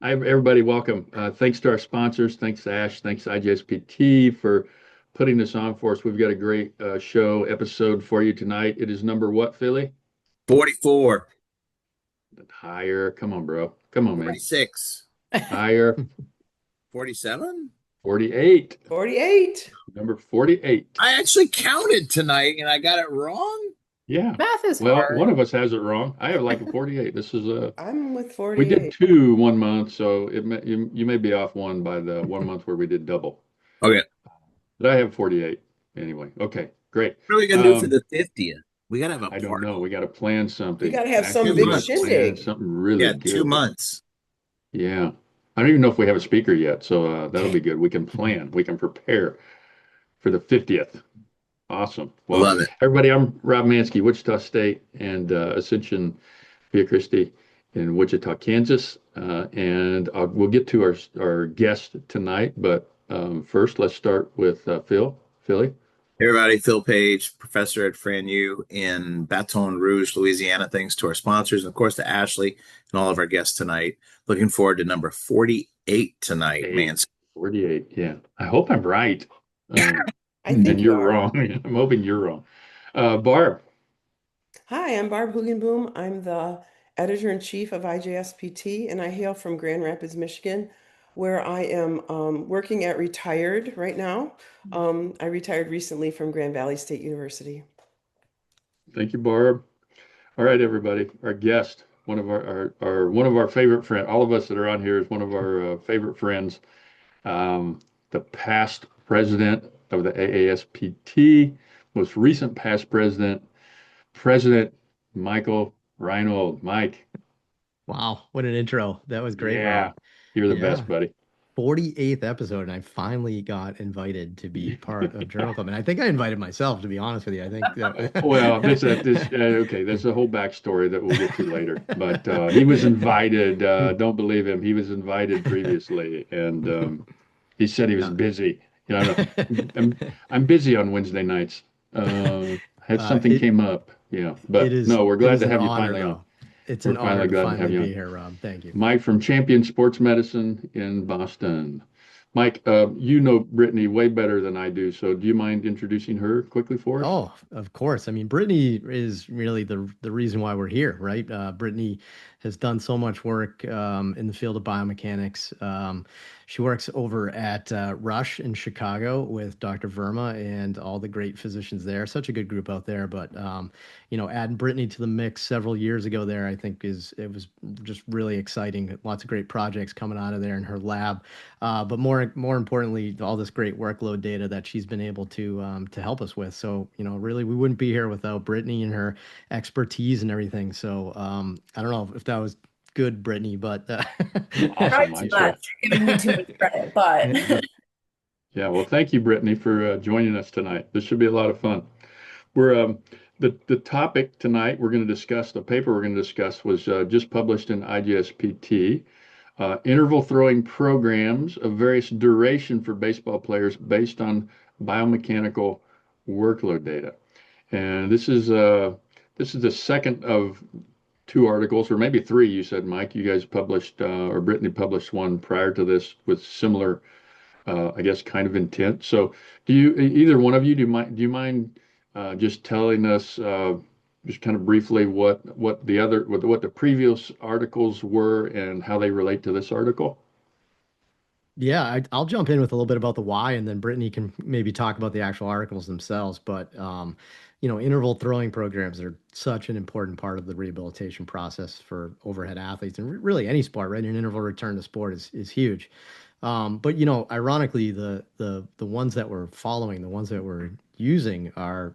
Everybody, welcome. Thanks to our sponsors. Thanks to Ash. Thanks to IJSPT for putting this on for us. We've got a great show episode for you tonight. It is number what, Philly? 44, Higher. Come on, bro. Come on, man. 46, Higher. 47. 48. 48. Number 48. I actually counted tonight and I got it wrong. Yeah. Math is Well, one hard. of us has it wrong. I have like a 48. This is I'm with we did 48. two 1 month, so you may be off one by the 1 month where we did double. Okay. But I have 48 anyway. Okay, great. What are we going to do for the 50th? We got to have a I don't party. know. We got to plan We something. got to have some Two Actually, we big got to months. plan shindig. something really Yeah, two good. months. Yeah. I don't even know if we have a speaker yet, so that'll be good. We can plan. We can prepare for the 50th. Awesome. Well, Love it. everybody, I'm Rob Manske, Wichita State and Ascension Via Christi in Wichita, Kansas. And we'll get to our guest tonight, but first, let's start with Philly. Hey everybody, Phil Page, professor at FranU in Baton Rouge, Louisiana. Thanks to our sponsors and, of course, to Ashley and all of our guests tonight. Looking forward to number 48 tonight, man. 48. Yeah. I hope I'm right. I And think you you're are. wrong. I'm hoping you're wrong. Barb, Hi, I'm Barb Hoogenboom. I'm the editor-in-chief of IJSPT, and I hail from Grand Rapids, Michigan, where I am working at retired right now. I retired recently from Grand Valley State University. thank you, Barb. All right, everybody. Our guest, one of one of our favorite friends. All of us that are on here is one of our favorite friends. The past president of the AASPT, most recent past president, President Michael Reinold. Mike, Wow, what an intro. That was great, yeah, Rob. you're the best, Yeah, buddy. 48th episode, and I finally got invited to be part of Journal Club. And I think I invited myself, to be honest with you. I think Well, this that okay. There's a whole backstory that we'll get to later. But he was invited. Don't believe him. He was invited previously, and he said he was yeah. busy. You know, I I'm busy on Wednesday nights. Had Uh, something it came up. Yeah, it but is no, we're it glad is to an have you honor, finally on. though. It's We're an honor finally to glad to have finally you be on. here, Rob. Thank you. Mike from Champion Sports Medicine in Boston. Mike, you know Brittany way better than I do, so do you mind introducing her quickly for us? Oh, of course. I mean, Brittany is really the reason why we're here, right? Brittany has done so much work in the field of biomechanics. She works over at Rush in Chicago with Dr. Verma and all the great physicians there. Such a good group out there. But adding Brittany to the mix several years ago there, I think it was just really exciting. Lots of great projects coming out of there in her lab. But more importantly, all this great workload data that she's been able to help us with. So really, we wouldn't be here without Brittany and her expertise and everything. So I don't know if that was good, Brittany, but Awesome, Tried too Mike. much. You're giving me too much credit, but Yeah, well, thank you, Brittany, for joining us tonight. This should be a lot of fun. We're the topic tonight we're going to discuss, the paper we're going to discuss was just published in IJSPT, interval throwing programs of various duration for baseball players based on biomechanical workload data. And this is the second of two articles, or maybe three. You said, Mike, you guys published, or Brittany published one prior to this with similar, I guess, kind of intent. So, either one of you, do you mind just telling us, just kind of briefly what the previous articles were and how they relate to this article? Yeah, I'll jump in with a little bit about the why, and then Brittany can maybe talk about the actual articles themselves. But interval throwing programs are such an important part of the rehabilitation process for overhead athletes, and really any sport, right? An interval return to sport is huge. But ironically, the ones that we're following, the ones that we're using, are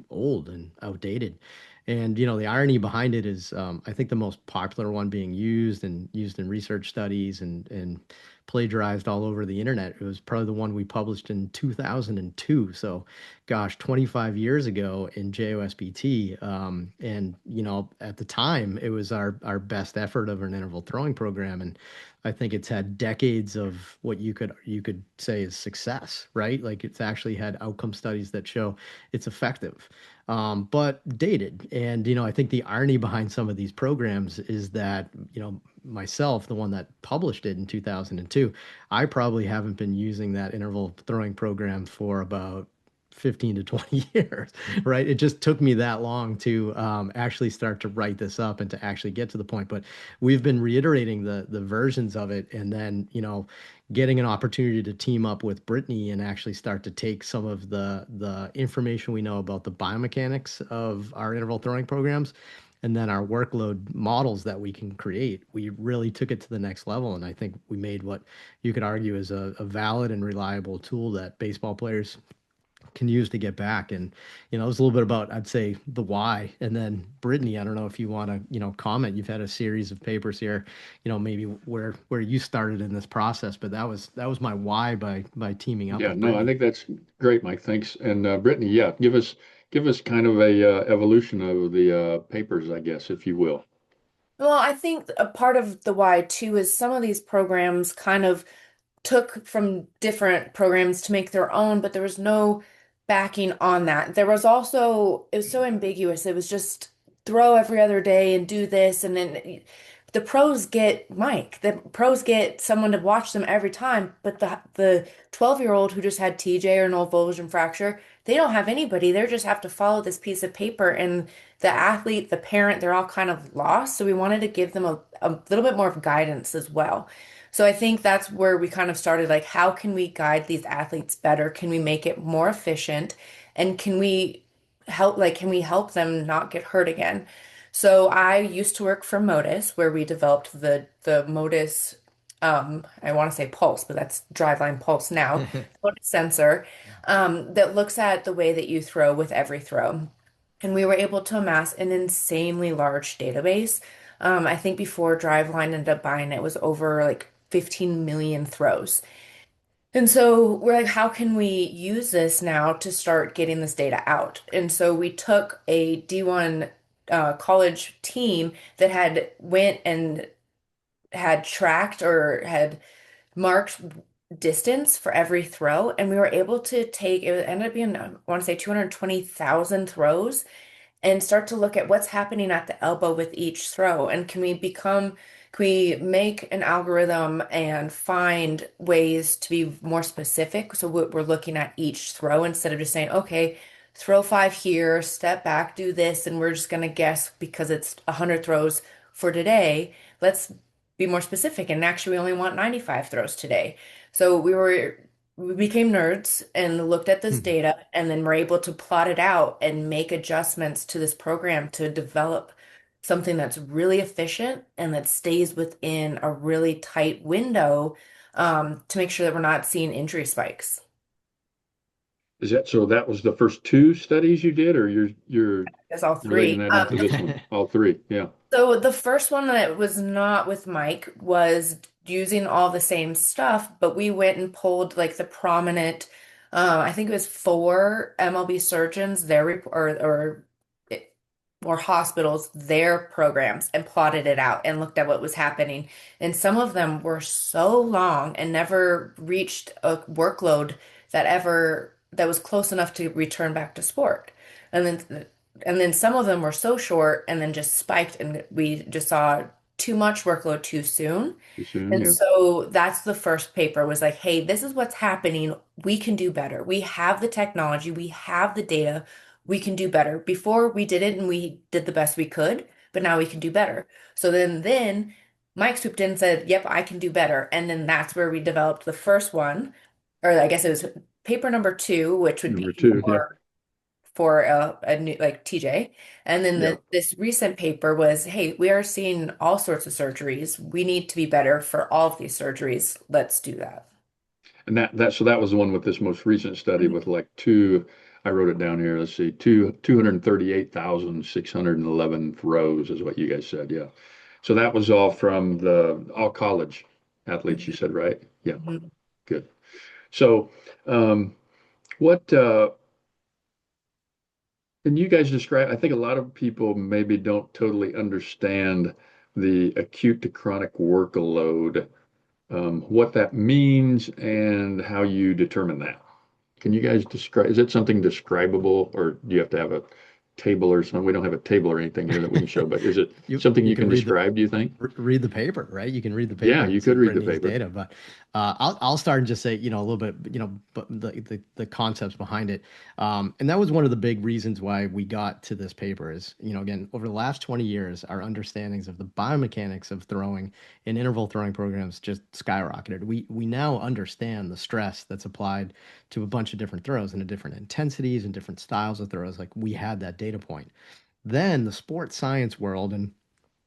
old and outdated. And the irony behind it is, I think the most popular one being used in research studies and plagiarized all over the internet. It was probably the one we published in 2002. So, gosh, 25 years ago in JOSPT. And at the time, it was our best effort of an interval throwing program, and I think it's had decades of what you could say is success, right? Like it's actually had outcome studies that show it's effective, but dated. And I think the irony behind some of these programs is that myself, the one that published it in 2002, I probably haven't been using that interval throwing program for about 15 to 20 years, right? It just took me that long to actually start to write this up and to actually get to the point. But we've been reiterating the versions of it, and then, getting an opportunity to team up with Brittany and actually start to take some of the information we know about the biomechanics of our interval throwing programs and then our workload models that we can create. We really took it to the next level, and I think we made what you could argue is a valid and reliable tool that baseball players can use to get back. And, it was a little bit about, I'd say, the why. And then Brittany, I don't know if you want to, comment. You've had a series of papers here, maybe where you started in this process, but that was my why by teaming up Yeah, with no, I Brittany. think that's great, Mike. Thanks. And Brittany, yeah, give us kind of a evolution of the papers, I guess, if you will. Well, I think a part of the why too is some of these programs kind of took from different programs to make their own, but there was no backing on that. There was also, it was so ambiguous. It was just throw every other day and do this. And then the pros get Mike. The pros get someone to watch them every time. But the 12-year-old who just had TJ or an old Volvision fracture, they don't have anybody. They just have to follow this piece of paper. And the athlete, the parent, they're all kind of lost. So we wanted to give them a little bit more of guidance as well. So I think that's where we kind of started, like, how can we guide these athletes better? Can we make it more efficient? And can we help them not get hurt again? So I used to work for Modus, where we developed the Modus, I want to say Pulse, but that's Driveline Pulse now, Modus sensor, that looks at the way that you throw with every throw. And we were able to amass an insanely large database. I think before Driveline ended up buying it was over like 15 million throws. And so we're like, how can we use this now to start getting this data out? And so we took a D1 college team that had went and had tracked or had marked distance for every throw, and we were able to take it ended up being, I want to say 220,000 throws and start to look at what's happening at the elbow with each throw. And can we make an algorithm and find ways to be more specific? So we're looking at each throw instead of just saying, okay, throw 5 here, step back, do this, and we're just going to guess because it's 100 throws for today. Let's be more specific. And actually, we only want 95 throws today. So we became nerds and looked at this data and then were able to plot it out and make adjustments to this program to develop something that's really efficient and that stays within a really tight window, to make sure that we're not seeing injury spikes. Is that so? That was the first two studies you did, or you're That's all relating three. that into this one? All three, yeah. So the first one that was not with Mike was using all the same stuff, but we went and pulled like the prominent, I think it was 4 MLB surgeons, or hospitals, their programs, and plotted it out and looked at what was happening. And some of them were so long and never reached a workload that was close enough to return back to sport. And then some of them were so short and then just spiked, and we just saw too much workload too soon. Too soon, And yeah. so that's the first paper was like, hey, this is what's happening. We can do better. We have the technology, we have the data, we can do better. Before we did it and we did the best we could, but now we can do better. So then Mike swooped in and said, yep, I can do better. And then that's where we developed the first one, or I guess it was paper number 2, which would Number be two, yeah, for a new like TJ. And then yeah. this recent paper was, hey, we are seeing all sorts of surgeries. We need to be better for all of these surgeries. Let's do that. And that was the one with this most recent study with like two. I wrote it down here. Let's see, 238,611 throws is what you guys said. Yeah. So that was all from all college athletes, you said, right? Yeah. Mhm. Good. So, what and you guys describe, I think a lot of people maybe don't totally understand the acute to chronic workload, what that means and how you determine that. Can you guys describe, is it something describable, or do you have to have table or something. We don't have a table or anything here that we can show, but is it something You you can can read the describe, do you think? read the paper, right? You can read the paper Yeah, and you see could read the Brittany's paper. data, but I'll start and just say, a little bit, but the concepts behind it. And that was one of the big reasons why we got to this paper is, again, over the last 20 years, our understandings of the biomechanics of throwing and interval throwing programs just skyrocketed. We now understand the stress that's applied to a bunch of different throws and the different intensities and different styles of throws. Like we had that data point. Then the sports science world and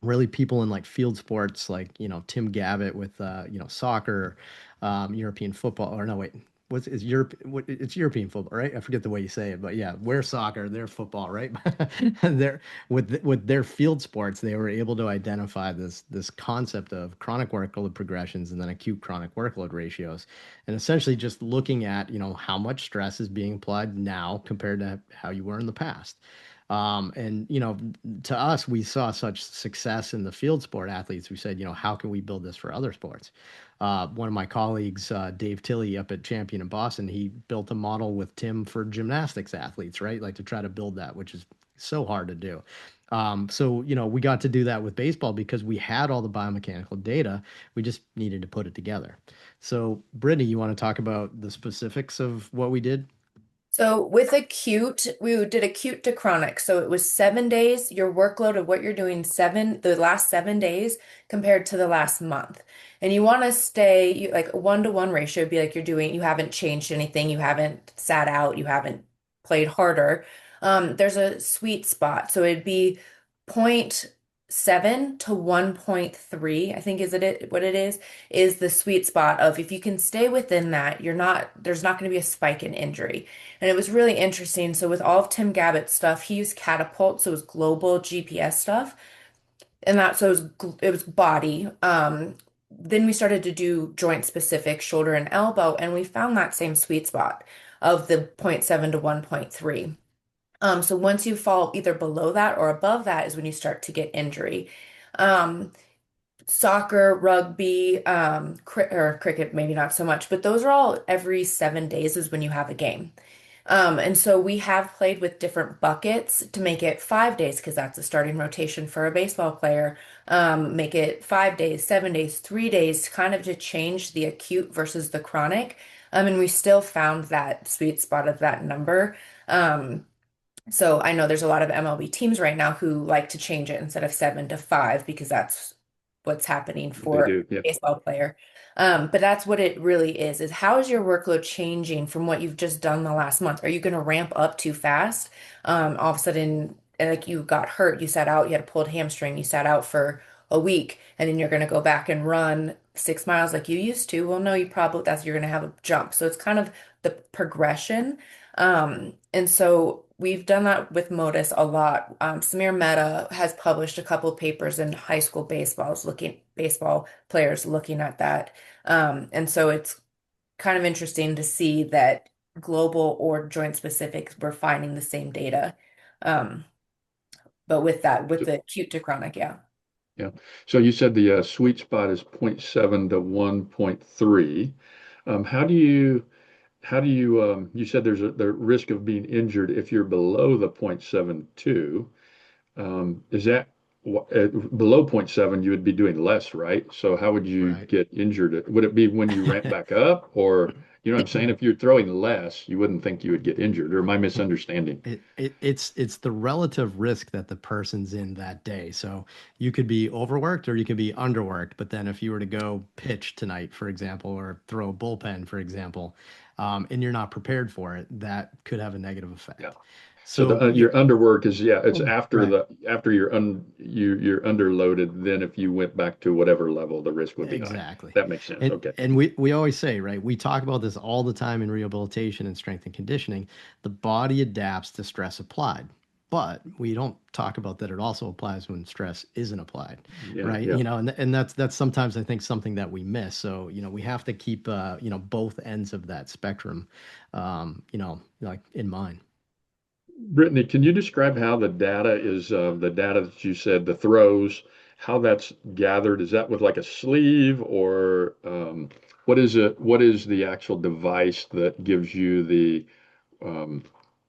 really people in like field sports like Tim Gavitt with soccer, European football, or no, wait, what's is Europe what it's European football, right? I forget the way you say it, but yeah, we're soccer, they're football, right? They're with their field sports, they were able to identify this concept of chronic workload progressions and then acute chronic workload ratios, and essentially just looking at how much stress is being applied now compared to how you were in the past. And to us, we saw such success in the field sport athletes. We said, how can we build this for other sports? One of my colleagues, Dave Tilley, up at Champion in Boston, he built a model with Tim for gymnastics athletes, right? Like to try to build that, which is so hard to do. So we got to do that with baseball because we had all the biomechanical data. We just needed to put it together. So, Brittany, you want to talk about the specifics of what we did? So with acute, we did acute to chronic. So it was 7 days, your workload of what you're doing the last 7 days compared to the last month. And you want to stay like a 1-to-1 ratio, would be like you haven't changed anything, you haven't sat out, you haven't played harder. There's a sweet spot. So it'd be 0.7 to 1.3, I think what it is the sweet spot of if you can stay within that, there's not going to be a spike in injury. And it was really interesting. So with all of Tim Gavitt's stuff, he used Catapult, so it was global GPS stuff, and it was body. Then we started to do joint specific shoulder and elbow, and we found that same sweet spot of the zero point 0.7 to 1.3. So once you fall either below that or above that is when you start to get injury. Um, Soccer, rugby, or cricket, maybe not so much, but those are all every 7 days is when you have a game. And so we have played with different buckets to make it 5 days because that's a starting rotation for a baseball player. Make it 5 days, 7 days, 3 days, kind of to change the acute versus the chronic. And we still found that sweet spot of that number. So I know there's a lot of MLB teams right now who like to change it instead of 7 to 5 because that's what's happening They for do, yeah. a baseball player. But that's what it really is how is your workload changing from what you've just done the last month? Are you going to ramp up too fast? All of a sudden, like you got hurt, you sat out, you had a pulled hamstring, you sat out for a week, and then you're going to go back and run 6 miles like you used to. Well, no, you're going to have a jump. So it's kind of the progression. And so we've done that with Modus a lot. Samir Mehta has published a couple of papers in high school baseball players looking at that. And so it's kind of interesting to see that global or joint specifics, we're finding the same data. But with the acute to chronic, yeah. Yeah. So you said the sweet spot is 0.7 to 1.3. How do you you said there's the risk of being injured if you're below the 0.72. Is that below 0.7 you would be doing less, right? So how would you Right. get injured? Would it be when you ramp back up, or what I'm saying? If you're throwing less, you wouldn't think you would get injured, or am I misunderstanding? It's the relative risk that the person's in that day. So you could be overworked or you could be underworked. But then if you were to go pitch tonight, for example, or throw a bullpen, for example, and you're not prepared for it, that could have a negative effect. Yeah. So So your underwork is, yeah, it's after right. after you're underloaded, then if you went back to whatever level, the risk would be high. Exactly. That makes sense. And Okay. and we always say, right, we talk about this all the time in rehabilitation and strength and conditioning. The body adapts to stress applied, but we don't talk about that it also applies when stress isn't applied, Yeah, right? yeah. And that's sometimes I think something that we miss. So, we have to keep both ends of that spectrum like in mind. Brittany, can you describe how the data is, the data that you said, the throws, how that's gathered? Is that with like a sleeve, or what is it? What is the actual device that gives you the um,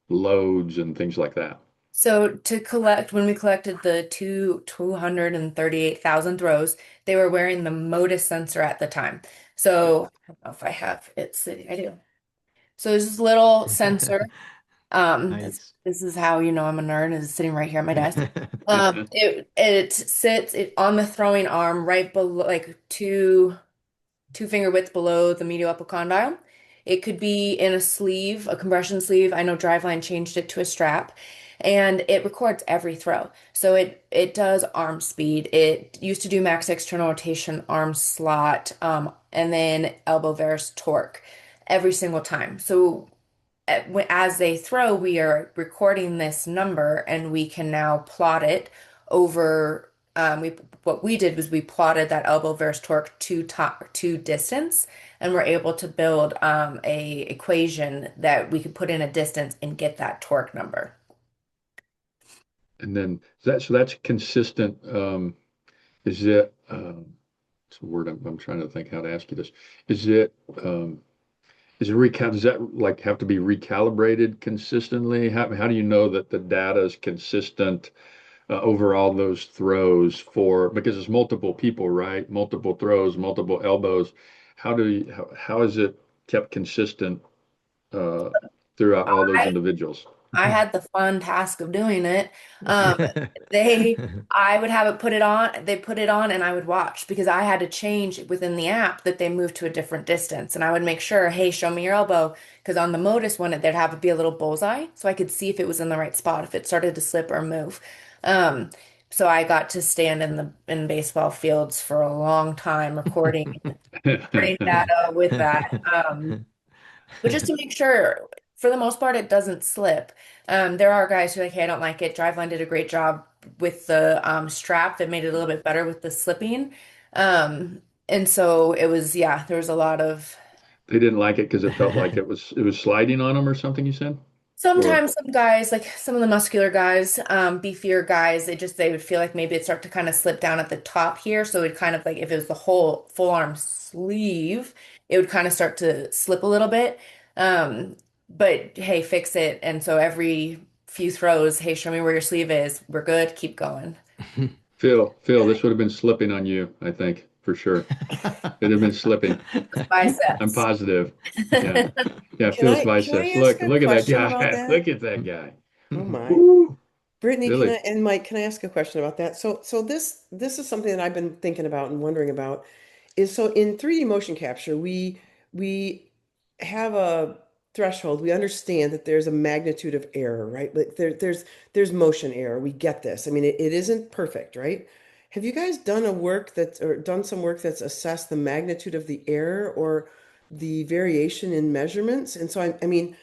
loads and things like that? So to collect, when we collected the 238,000 throws, they were wearing the MODIS sensor at the time. So I don't know if I have it sitting. I do. So there's this little sensor. Nice. This is how you know I'm a nerd, is sitting right here at my desk. It sits on the throwing arm right below, like two finger width below the medial epicondyle. It could be in a sleeve, a compression sleeve. I know Driveline changed it to a strap, and it records every throw. So it does arm speed. It used to do max external rotation, arm slot, and then elbow varus torque every single time. So as they throw, we are recording this number and we can now plot it over. What we did was we plotted that elbow versus torque to distance, and we're able to build a equation that we could put in a distance and get that torque number. And then that's consistent. Is it it's a word I'm trying to think how to ask you this. Is it does that like have to be recalibrated consistently? How do you know that the data is consistent over all those throws because it's multiple people, right? Multiple throws, multiple elbows. How is it kept consistent throughout all those individuals? I had the fun task of doing it. Um, I would have it put it on, they put it on, and I would watch because I had to change within the app that they moved to a different distance. And I would make sure, hey, show me your elbow. Because on the MODIS one, there'd have it be a little bullseye so I could see if it was in the right spot, if it started to slip or move. Um, so I got to stand in baseball fields for a long time recording training data with that. But just to make sure, for the most part, it doesn't slip. There are guys who are like, hey, I don't like it. Driveline did a great job with the strap that made it a little bit better with the slipping. And so it was, yeah, there was a lot of. They didn't like it because it felt like it was sliding on them or something, you said? Or Sometimes some guys, like some of the muscular guys, beefier guys, they would feel like maybe it start to kind of slip down at the top here. So it kind of like if it was the whole full arm sleeve, it would kind of start to slip a little bit. But hey, fix it. And so every few throws, hey, show me where your sleeve is. We're good. Keep going. Phil, this would have been slipping on you, I think, for sure. It'd have been slipping. Biceps. I'm positive. Yeah. Yeah, Can Phil's I biceps. ask a Look at that question about guy. that? Look at that guy. Oh my. Woo, Brittany, really? and Mike, can I ask a question about that? So this is something that I've been thinking about and wondering about. Is so in 3D motion capture, we have a threshold. We understand that there's a magnitude of error, right? Like there's motion error. We get this. I mean, it isn't perfect, right? Have you guys done done some work that's assessed the magnitude of the error or the variation in measurements? And so I mean,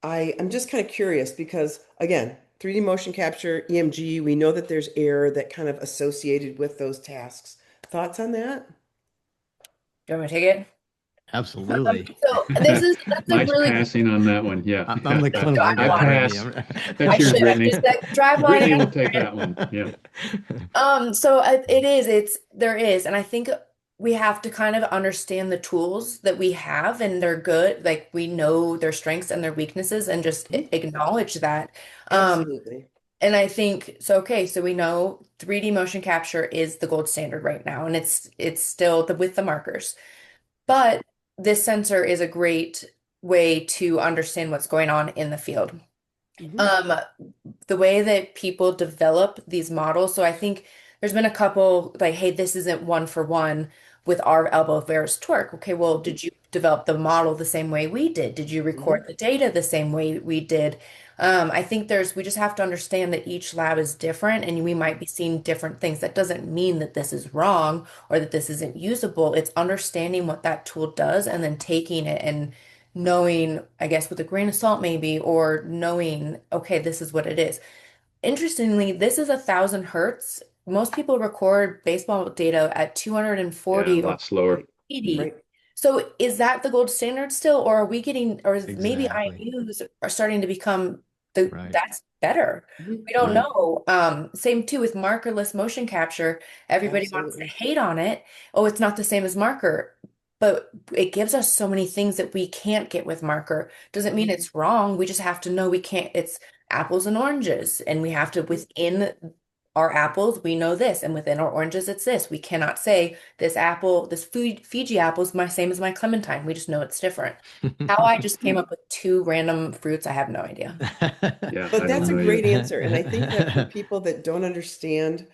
I'm just kind of curious because again, 3D motion capture, EMG, we know that there's error that kind of associated with those tasks. Thoughts on that? Do you want me to take it? Absolutely. So that's a Mike's really good. passing on that one. Yeah. I'm the clinical I guy, Brittany. pass. I That's yours, should have Brittany. just said Brittany will Driveline. take that one. Yeah. So there is, and I think we have to kind of understand the tools that we have, and they're good. Like we know their strengths and their weaknesses, and just acknowledge that. Absolutely. And I think so. Okay, so we know 3D motion capture is the gold standard right now, and it's still with the markers. But this sensor is a great way to understand what's going on in the field. Mhm. The way that people develop these models, so I think there's been a couple like, hey, this isn't one for one with our elbow varus torque. Okay, well, did you develop the model the same way we did? Did you record Mhm. the data the same way we did? I think we just have to understand that each lab is different and we might be seeing different things. That doesn't mean that this is wrong or that this isn't usable. It's understanding what that tool does and then taking it and knowing, I guess, with a grain of salt maybe, or knowing, okay, this is what it is. Interestingly, this is 1,000 hertz. Most people record baseball data at Yeah, a 240 or lot slower. Right. 80. Right. So is that the gold standard still, or are we getting, or is maybe Exactly. IMUs are starting to become Right. that's better? Mhm. We don't Right. know. Same too with markerless motion capture. Everybody wants to Absolutely. hate on it. Oh, it's not the same as marker. but it gives us so many things that we can't get with marker. Doesn't mean it's wrong. We just have to know we can't, it's apples and oranges. And we have to, within our apples, we know this. And within our oranges, it's this. We cannot say this apple, this Fiji apple is my same as my clementine. We just know it's different. How I just came up with two random fruits, I have no idea. Yeah, But I that's a don't know great either. answer. And I think that for people that don't understand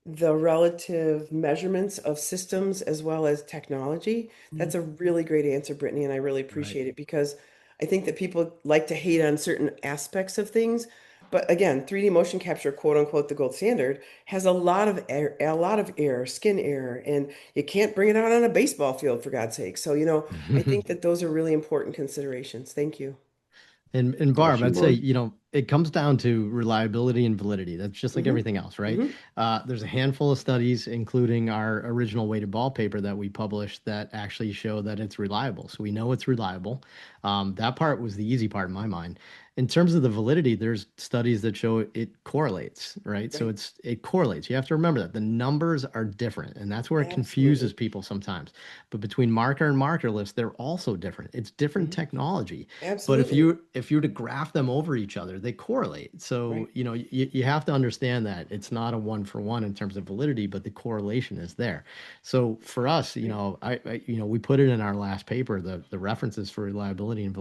the relative measurements of systems as well as technology, that's a really great answer, Brittany, and I really Right. appreciate it because I think that people like to hate on certain aspects of things. But again, 3D motion capture, quote unquote, the gold standard, has a lot of error, skin error, and you can't bring it out on a baseball field for God's sake. So, I think that those are really important considerations. Thank you. And Barb, Awesome, I'd say, Barb. it comes down to reliability and validity. That's just like Hmm. everything else, right? Hmm. There's a handful of studies, including our original weighted ball paper that we published, that actually show that it's reliable. So we know it's reliable. That part was the easy part in my mind. In terms of the validity, there's studies that show it correlates, right? So Right. it correlates. You have to remember that the numbers are different, and that's where it confuses Absolutely. people sometimes. But between marker and markerless, they're also different. It's different Hmm. technology. But if Absolutely. you were to graph them over each other, they correlate. So, Right. you have to understand that it's not a one for one in terms of validity, but the correlation is there. So for us, Right. we put it in our last paper, the references for reliability and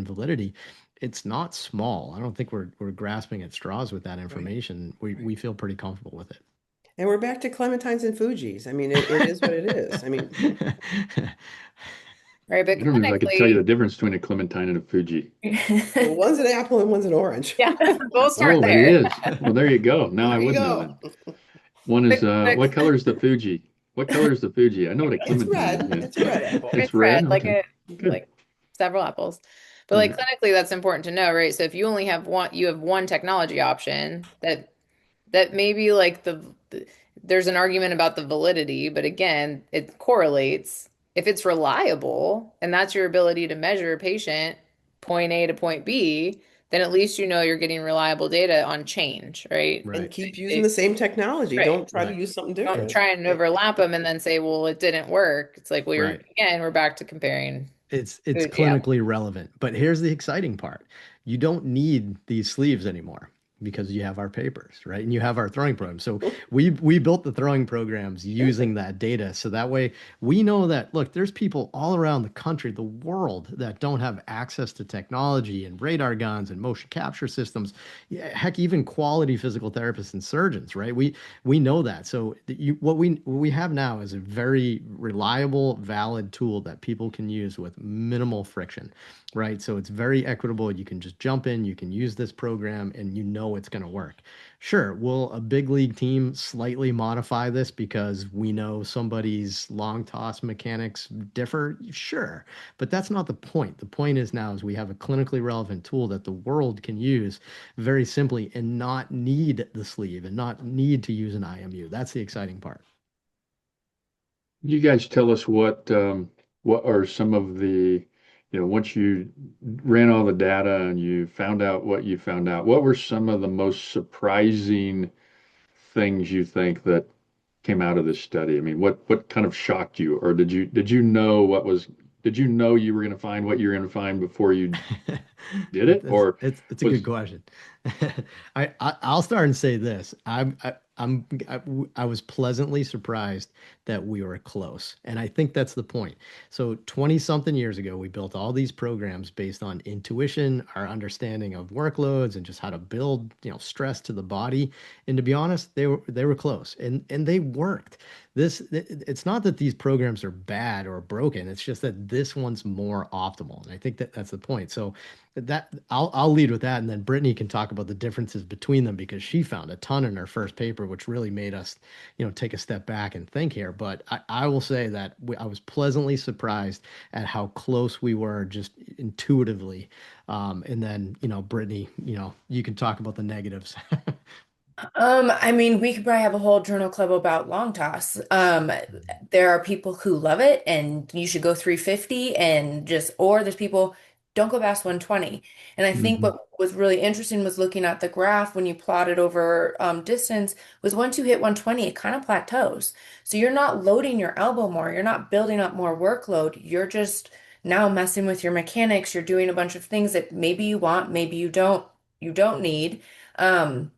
validity. It's not small. I don't think we're grasping at straws with that Right. information. We Right. feel pretty comfortable with And we're back to clementines and Fuji's. I mean, it is what it is. I mean, it. Right, but I don't know if I could tell you the clinically, difference between a clementine and a Fuji. well, one's an apple and one's an orange. yeah, we'll start Oh, it there. is. Well, there you go. Now I There you would know go. then. One is But what color is the Fuji? What color is the Fuji? I know what a It's clementine is. red. Yeah. It's a red apple. It's It's red. red, like Okay. a Good. like several apples. But All like right. clinically, that's important to know, right? So if you only have one, you have one technology option that maybe like there's an argument about the validity, but again, it correlates. If it's reliable and that's your ability to measure a patient point A to point B, then at least you know you're getting reliable data on change, right? And Right, keep using It- the same technology. right. Don't try to right, use something Don't different. try and Right. overlap them and then say, well, it didn't work. It's like, well, right. we're back to comparing It's food. Yeah. clinically relevant. But here's the exciting part. You don't need these sleeves anymore because you have our papers, right? And you have our throwing program. So we built the throwing programs using Perfect. that data. So that way we know that, look, there's people all around the country, the world, that don't have access to technology and radar guns and motion capture systems. Yeah, heck, even quality physical therapists and surgeons, right? We know that. So what we have now is a very reliable, valid tool that people can use with minimal friction, right? So it's very equitable. You can just jump in, you can use this program, and you know it's going to work. Sure, will a big league team slightly modify this because we know somebody's long toss mechanics differ? Sure, but that's not the point. The point is now is we have a clinically relevant tool that the world can use very simply and not need the sleeve and not need to use an IMU. That's the exciting part. You guys tell us what are some of the, once you ran all the data and you found out what you found out, what were some of the most surprising things you think that came out of this study? I mean, what kind of shocked you, or did you know did you know you were going to find what you were going to find before you did it, It's or it's a good was question. I'll start and say this. I was pleasantly surprised that we were close, and I think that's the point. So 20 something years ago, we built all these programs based on intuition, our understanding of workloads, and just how to build, stress to the body. And to be honest, they were close, and they worked. It's not that these programs are bad or broken. It's just that this one's more optimal, and I think that that's the point. So that I'll lead with that, and then Brittany can talk about the differences between them because she found a ton in her first paper, which really made us, take a step back and think here. But I will say that I was pleasantly surprised at how close we were just intuitively. And then, Brittany, you can talk about the negatives. I mean, we could probably have a whole journal club about long toss. There are people who love it and you should go 350 and just, or there's people don't go past 120. And I think Mhm. what was really interesting was looking at the graph when you plotted over distance was once you hit 120, it kind of plateaus. So you're not loading your elbow more, you're not building up more workload, you're just now messing with your mechanics, you're doing a bunch of things that maybe you want, maybe you don't need. And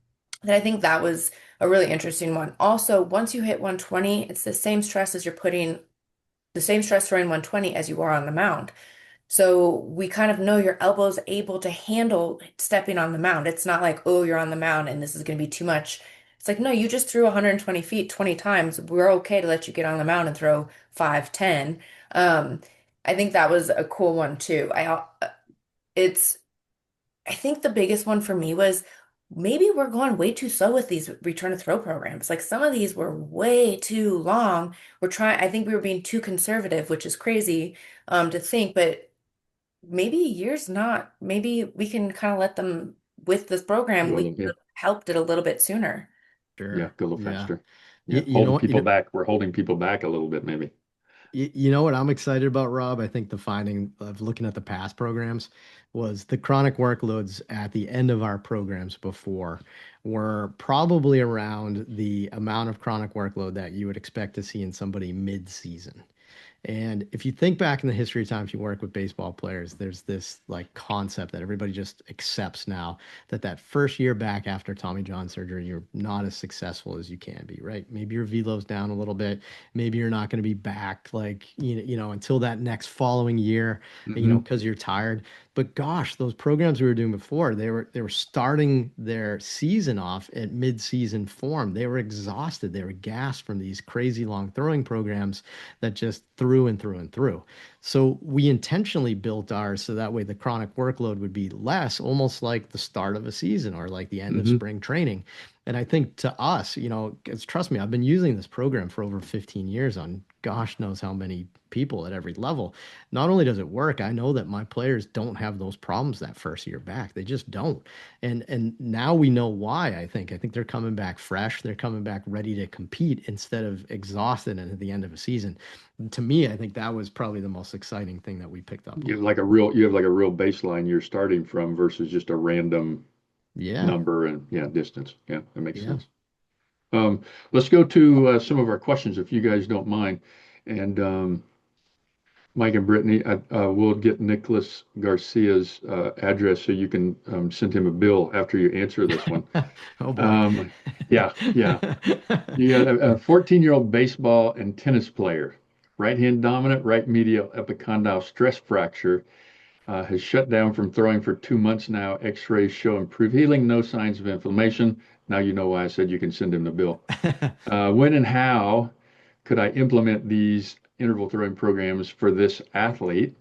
I think that was a really interesting one. Also, once you hit 120, it's the same stress as you're putting the same stress throwing 120 as you are on the mound. So we kind of know your elbow's able to handle stepping on the mound. It's not like, oh, you're on the mound and this is going to be too much. It's like, no, you just threw 120 feet 20 times. We're okay to let you get on the mound and throw 5, 10. I think that was a cool one too. It's I think the biggest one for me was maybe we're going way too slow with these return to throw programs. Like some of these were way too long. I think we were being too conservative, which is crazy to think, but maybe a year's not. Maybe we can kind of let them with this program, Go a we little, could yeah, have helped it a little bit sooner. yeah, Sure. go a little Yeah. faster. Yeah, You know holding what? people back. We're holding people back a little bit, maybe. You know what I'm excited about, Rob? I think the finding of looking at the past programs was the chronic workloads at the end of our programs before were probably around the amount of chronic workload that you would expect to see in somebody mid-season. And if you think back in the history of times you work with baseball players, there's this like concept that everybody just accepts now that that first year back after Tommy John surgery, you're not as successful as you can be, right? Maybe your velo's down a little bit. Maybe you're not going to be back like, until that next following year, Hmm. because you're tired. But gosh, those programs we were doing before, they were starting their season off at mid-season form. They were exhausted. They were gassed from these crazy long throwing programs that just through and through and through. So we intentionally built ours so that way the chronic workload would be less, almost like the start of a season or like the end of Hmm. spring training. And I think to us, 'cause trust me, I've been using this program for over 15 years on gosh knows how many people at every level. Not only does it work, I know that my players don't have those problems that first year back. They just don't. And now we know why, I think. I think they're coming back fresh. They're coming back ready to compete instead of exhausted and at the end of a season. To me, I think that was probably the most exciting thing that we picked up on. You have like a real baseline you're starting from versus just a random Yeah. number and yeah, distance. Yeah, that makes Yeah. sense. Um, let's go to some of our questions if you guys don't mind. And Mike and Brittany, we'll get Nicholas Garcia's address so you can send him a bill after you answer this one. Oh boy. Um, yeah, yeah. You got a 14-year-old baseball and tennis player, right hand dominant, right medial epicondyle stress fracture, has shut down from throwing for 2 months now. X-rays show improved healing, no signs of inflammation. Now you know why I said you can send him the bill. When and how could I implement these interval throwing programs for this athlete?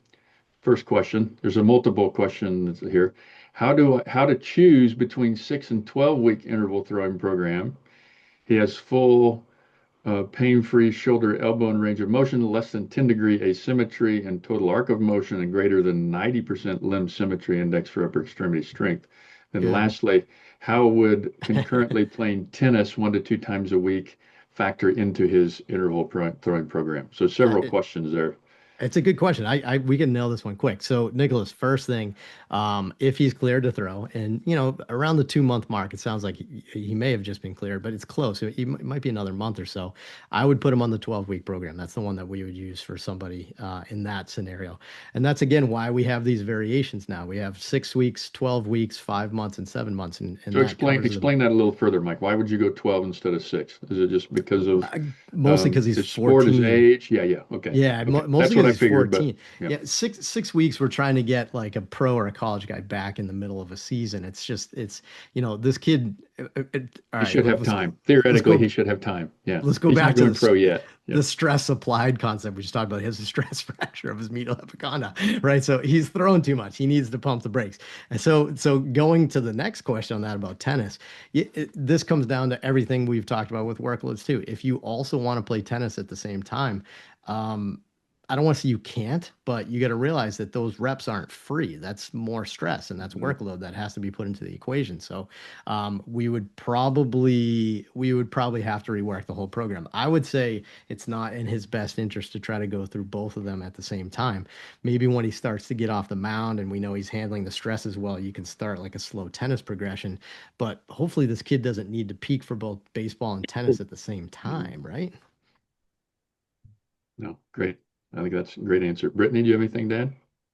First question. There's a multiple questions here. How to choose between 6 and 12 week interval throwing program? He has full pain-free shoulder elbow and range of motion, less than 10-degree asymmetry and total arc of motion, and greater than 90% limb symmetry index for upper extremity strength. And Good. lastly, how would concurrently playing tennis 1 to 2 times a week factor into his interval throwing program? So several It, questions there. It's a good question. We can nail this one quick. So, Nicholas, first thing, if he's cleared to throw, and around the 2 month mark, it sounds like he may have just been cleared, but it's close. It might be another month or so. I would put him on the 12-week program. That's the one that we would use for somebody in that scenario. And that's again why we have these variations now. We have 6 weeks, 12 weeks, 5 months, and 7 months, and So that covers explain that a little further, Mike. Why would you go 12 instead of 6? Is it just because of mostly because he's his sport, his 14. age? Yeah, yeah. Okay. Yeah, Okay. mostly That's what because I he's figured, but 14. yeah. Yeah, six weeks we're trying to get like a pro or a college guy back in the middle of a season. This kid. All He right, should have time. let's Theoretically, he go should have time. Yeah. let's go He's back not to going pro yet. Yeah. the stress applied concept we just talked about. He has a stress fracture of his medial epicondyle, right? So he's throwing too much. He needs to pump the brakes. And so going to the next question on that about tennis, this comes down to everything we've talked about with workloads too. If you also want to play tennis at the same time, um, I don't want to say you can't, but you got to realize that those reps aren't free. That's more stress and that's workload that has to be put into the equation. So we would probably have to rework the whole program. I would say it's not in his best interest to try to go through both of them at the same time. Maybe when he starts to get off the mound and we know he's handling the stress as well, you can start like a slow tennis progression. But hopefully this kid doesn't need to peak for both baseball and tennis at the same time, right? No, great. I think that's a great answer. Brittany, do you have anything to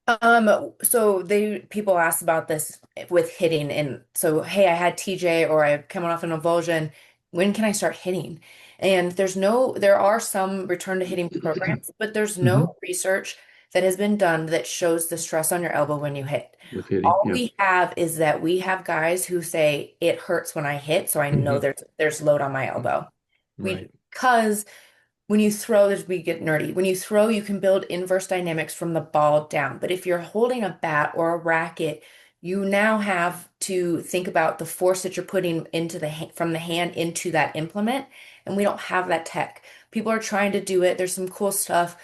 add? So people ask about this with hitting, and so hey, I had TJ or I'm coming off an avulsion. When can I start hitting? And there are some return to hitting programs, but there's no research that has been done that shows the stress on your elbow when you hit. With hitting, All yeah. we have is that we have guys who say it hurts when I hit, so I know there's load on my elbow. Right. Because when you throw, as we get nerdy, when you throw, you can build inverse dynamics from the ball down. But if you're holding a bat or a racket, you now have to think about the force that you're putting into from the hand into that implement. And we don't have that tech. People are trying to do it. There's some cool stuff.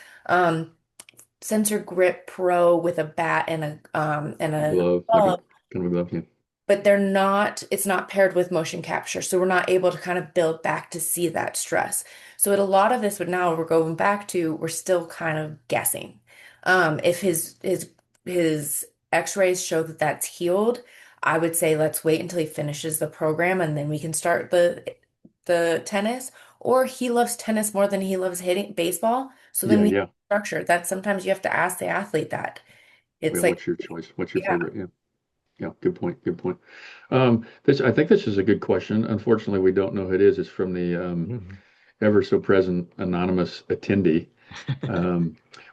Sensor Grip Pro with a bat and a Glove, like a glove, kind of a glove, yeah. but it's not paired with motion capture. So we're not able to kind of build back to see that stress. So at a lot of this, but now we're going back to, we're still kind of guessing. If his x-rays show that that's healed, I would say let's wait until he finishes the program and then we can start the tennis. Or he loves tennis more than he loves hitting baseball. So then we structure that. Sometimes you have to ask the athlete that. It's Well, like, what's your choice? What's your yeah. favorite? Yeah. Yeah, good point. Good point. I think this is a good question. Unfortunately, we don't know who it is. It's from the ever so present anonymous attendee.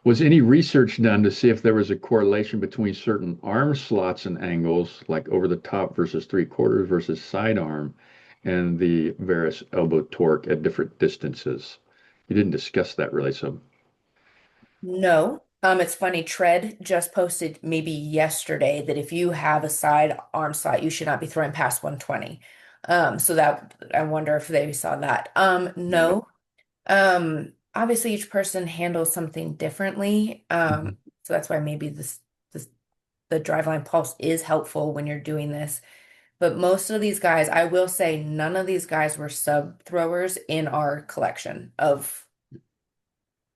Was any research done to see if there was a correlation between certain arm slots and angles, like over the top versus 3/4 versus sidearm, and the varus elbow torque at different distances? You didn't discuss that really, so No. It's funny, Tread just posted maybe yesterday that if you have a side arm slot, you should not be throwing past 120. So that I wonder if they saw that. No. Obviously each person handles something differently. So that's why maybe this the driveline pulse is helpful when you're doing this. But most of these guys, I will say none of these guys were sub throwers in our collection of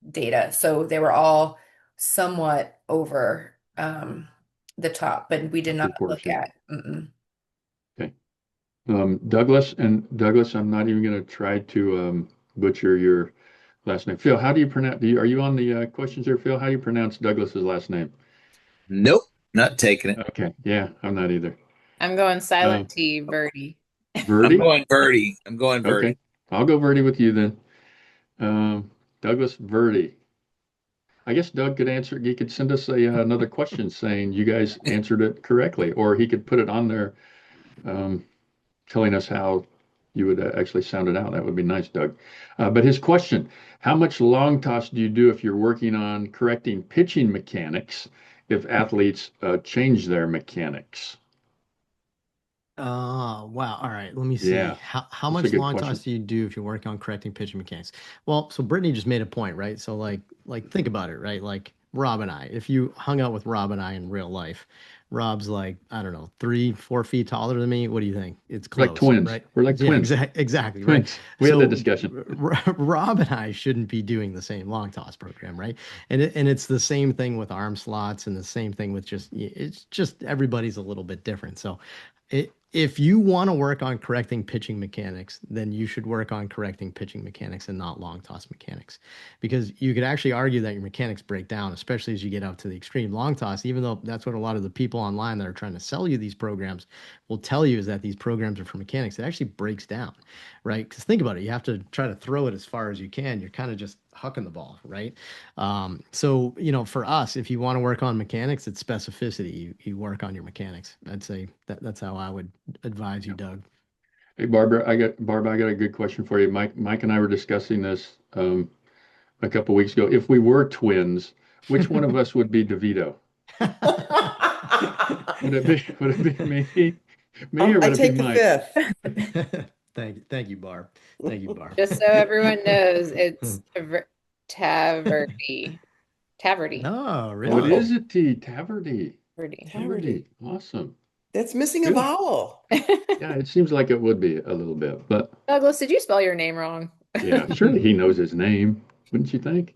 data. So they were all somewhat over the top, but we did not look at. Okay. Douglas, I'm not even going to try to butcher your last name. Phil, how do you pronounce? Are you on the questions here, Phil? How do you pronounce Douglas's last name? Nope, not taking it. Okay, yeah, I'm not either. I'm going silent T, Verdi. Verdi? I'm going Verdi. Okay, I'll go Verdi with you then. Douglas Verdi. I guess Doug could answer. He could send us another question saying you guys answered it correctly, or he could put it on there, telling us how you would actually sound it out. That would be nice, Doug. But his question: how much long toss do you do if you're working on correcting pitching mechanics if athletes change their mechanics? Wow. All right. Let me see. Yeah, How that's a much good long question. toss do you do if you're working on correcting pitching mechanics? Well, so Brittany just made a point, right? So think about it, right? Like Rob and I, if you hung out with Rob and I in real life, Rob's like, I don't know, 3, 4 feet taller than me. What do you think? It's We're like close, twins. right? We're like Yeah, twins. exactly, right? Twins. We had So that discussion. Rob and I shouldn't be doing the same long toss program, right? And it's the same thing with arm slots and the same thing with it's just everybody's a little bit different. So if you want to work on correcting pitching mechanics, then you should work on correcting pitching mechanics and not long toss mechanics. Because you could actually argue that your mechanics break down, especially as you get out to the extreme long toss, even though that's what a lot of the people online that are trying to sell you these programs will tell you is that these programs are for mechanics. It actually breaks down, right? Because think about it. You have to try to throw it as far as you can. You're kind of just hucking the ball, right? So, for us, if you want to work on mechanics, it's specificity. You work on your mechanics. I'd say that's how I would advise you, Doug. Hey, Barbara, I got a good question for you. Mike and I were discussing this a couple weeks ago. If we were twins, which one of us would be DeVito? Would it be me, or would I it take be the Mike? fifth. Thank you, Barb. Thank you, Barb. Just so everyone knows, it's Taverty. Taverty. Oh, Oh, it really? is a T, Taverty. Taverty. Taverty. Awesome. That's missing a Good. vowel. Yeah, it seems like it would be a little bit, but Douglas, did you spell your name wrong? yeah, surely he knows his name, wouldn't you think?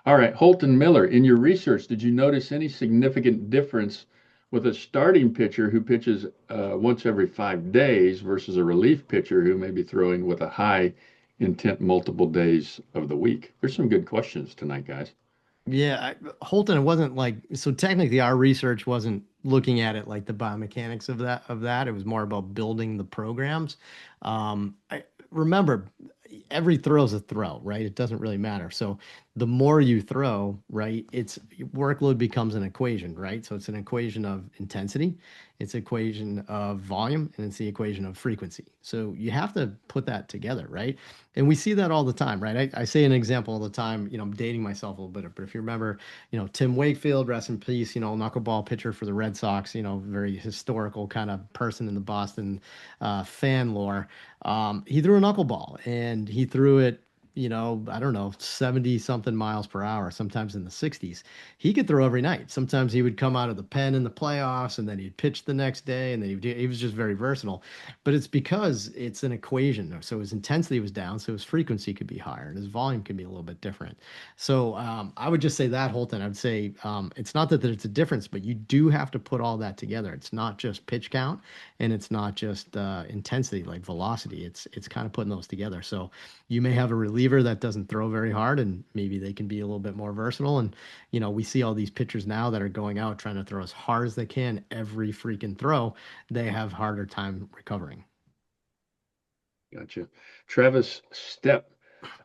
All right, Holton Miller, in your research, did you notice any significant difference with a starting pitcher who pitches once every 5 days versus a relief pitcher who may be throwing with a high intent multiple days of the week? There's some good questions tonight, guys. Yeah, Holton, it wasn't like so technically our research wasn't looking at it like the biomechanics of that. It was more about building the programs. Remember, every throw is a throw, right? It doesn't really matter. So the more you throw, right, it's workload becomes an equation, right? So it's an equation of intensity, it's an equation of volume, and it's the equation of frequency. So you have to put that together, right? And we see that all the time, right? I say an example all the time, I'm dating myself a little bit, but if you remember, Tim Wakefield, rest in peace, knuckleball pitcher for the Red Sox, very historical kind of person in the Boston fan lore. He threw a knuckleball and he threw it, I don't know, 70 something miles per hour, sometimes in the 60s. He could throw every night. Sometimes he would come out of the pen in the playoffs and then he'd pitch the next day and then he was just very versatile. But it's because it's an equation. So his intensity was down, so his frequency could be higher and his volume can be a little bit different. So I would just say that, Holton, I would say it's not that it's a difference, but you do have to put all that together. It's not just pitch count and it's not just intensity like velocity. It's kind of putting those together. So you may have a reliever that doesn't throw very hard and maybe they can be a little bit more versatile. And we see all these pitchers now that are going out trying to throw as hard as they can every freaking throw. They have harder time recovering. Gotcha. Travis Stepp,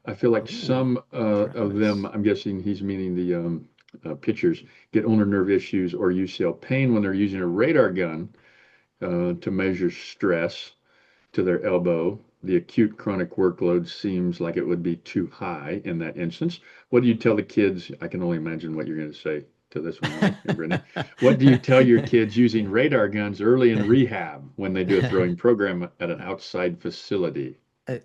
I feel like Ooh, some of Travis. them, I'm guessing he's meaning the pitchers, get ulnar nerve issues or UCL pain when they're using a radar gun to measure stress to their elbow. The acute chronic workload seems like it would be too high in that instance. What do you tell the kids? I can only imagine what you're going to say to this one, Mike and Brittany. What do you tell your kids using radar guns early in rehab when they do a throwing program at an outside facility?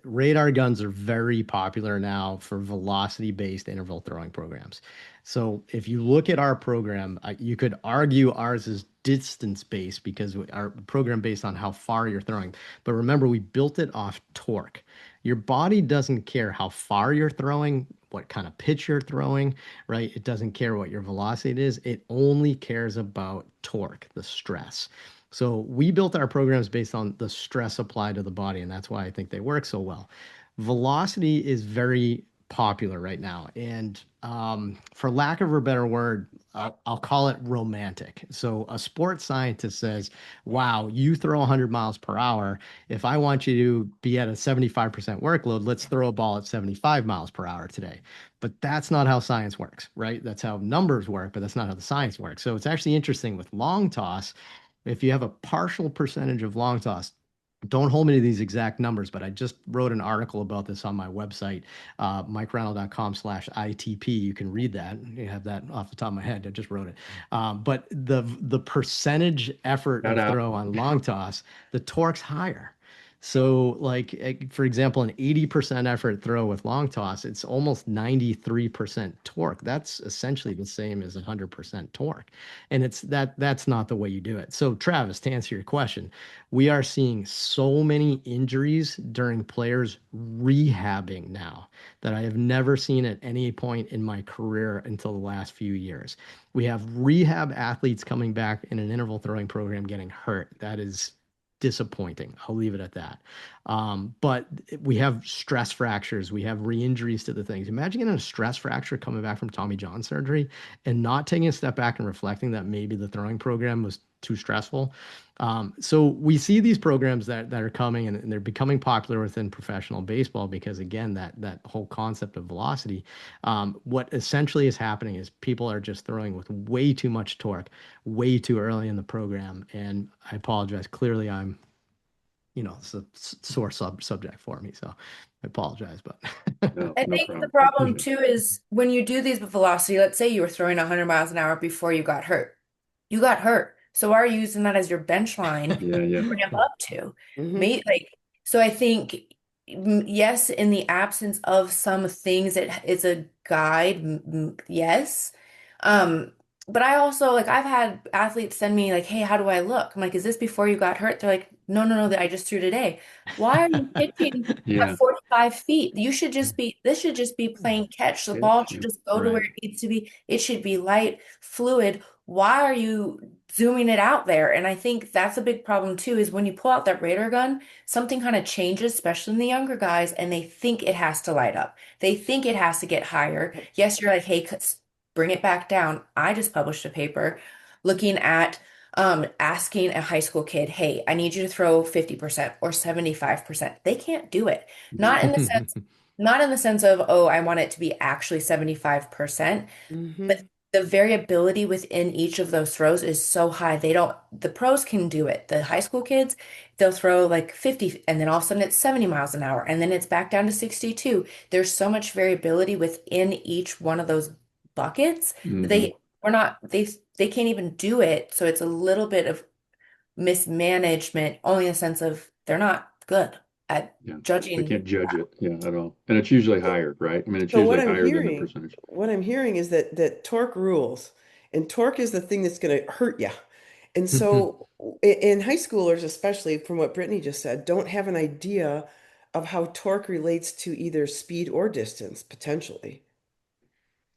Radar guns are very popular now for velocity-based interval throwing programs. So if you look at our program, you could argue ours is distance-based because our program based on how far you're throwing. But remember, we built it off torque. Your body doesn't care how far you're throwing, what kind of pitch you're throwing, right? It doesn't care what your velocity is. It only cares about torque, the stress. So we built our programs based on the stress applied to the body, and that's why I think they work so well. Velocity is very popular right now, and for lack of a better word, I'll call it romantic. So a sports scientist says, wow, you throw 100 miles per hour. If I want you to be at a 75% workload, let's throw a ball at 75 miles per hour today. But that's not how science works, right? That's how numbers work, but that's not how the science works. So it's actually interesting with long toss. If you have a partial percentage of long toss, don't hold me to these exact numbers, but I just wrote an article about this on my website, mikereinold.com/ITP. You can read that. You have that off the top of my head. I just wrote it. But the percentage effort of throw on long toss, the torque's higher. So like, for example, an 80% effort throw with long toss, it's almost 93% torque. That's essentially the same as 100% torque. And that's not the way you do it. So Travis, to answer your question, we are seeing so many injuries during players rehabbing now that I have never seen at any point in my career until the last few years. We have rehab athletes coming back in an interval throwing program getting hurt. That is disappointing. I'll leave it at that. But we have stress fractures. We have re-injuries to the things. Imagine getting a stress fracture coming back from Tommy John surgery and not taking a step back and reflecting that maybe the throwing program was too stressful. So we see these programs that are coming and they're becoming popular within professional baseball because, again, that whole concept of velocity. What essentially is happening is people are just throwing with way too much torque, way too early in the program. And I apologize. Clearly, I'm, it's a sore subject for me. So I apologize, but No, I no think problem. the problem too is when you do these with velocity, let's say you were throwing 100 miles an hour before you got hurt. You got hurt. So why are you using that as your bench line Yeah. to ramp up to? So I think, yes, in the absence of some things, it's a guide, yes. Um, but I also like I've had athletes send me like, "Hey, how do I look?" I'm like, "Is this before you got hurt?" They're like, "No, no, no, that I just threw today." Why are you pitching at Yeah. 45 feet? You should just be, this should just be plain catch. The ball Catch. should Yeah. just go to where Right. it needs to be. It should be light, fluid. Why are you zooming it out there? And I think that's a big problem too, is when you pull out that radar gun, something kind of changes, especially in the younger guys, and they think it has to light up. They think it has to get higher. Yes, you're like, hey, bring it back down. I just published a paper looking at asking a high school kid, hey, I need you to throw 50% or 75%. They can't do it. Yeah. Not in the sense, not in the sense of, oh, I want it to be actually 75%, Hmm. but the variability within each of those throws is so high. They don't, the pros can do it. The high school kids, they'll throw like 50 and then all of a sudden it's 70 miles an hour and then it's back down to 62. There's so much variability within each one of those buckets that Hmm. we're not, they can't even do it. So it's a little bit of mismanagement, only in the sense of they're not good at Yeah. They judging. can't judge it. Yeah, at all. And it's usually higher, right? I mean, it's So what usually I'm higher than the hearing, percentage. is that torque rules, and torque is the thing that's going to hurt you. And so, in high schoolers, especially from what Brittany just said, don't have an idea of how torque relates to either speed or distance, potentially.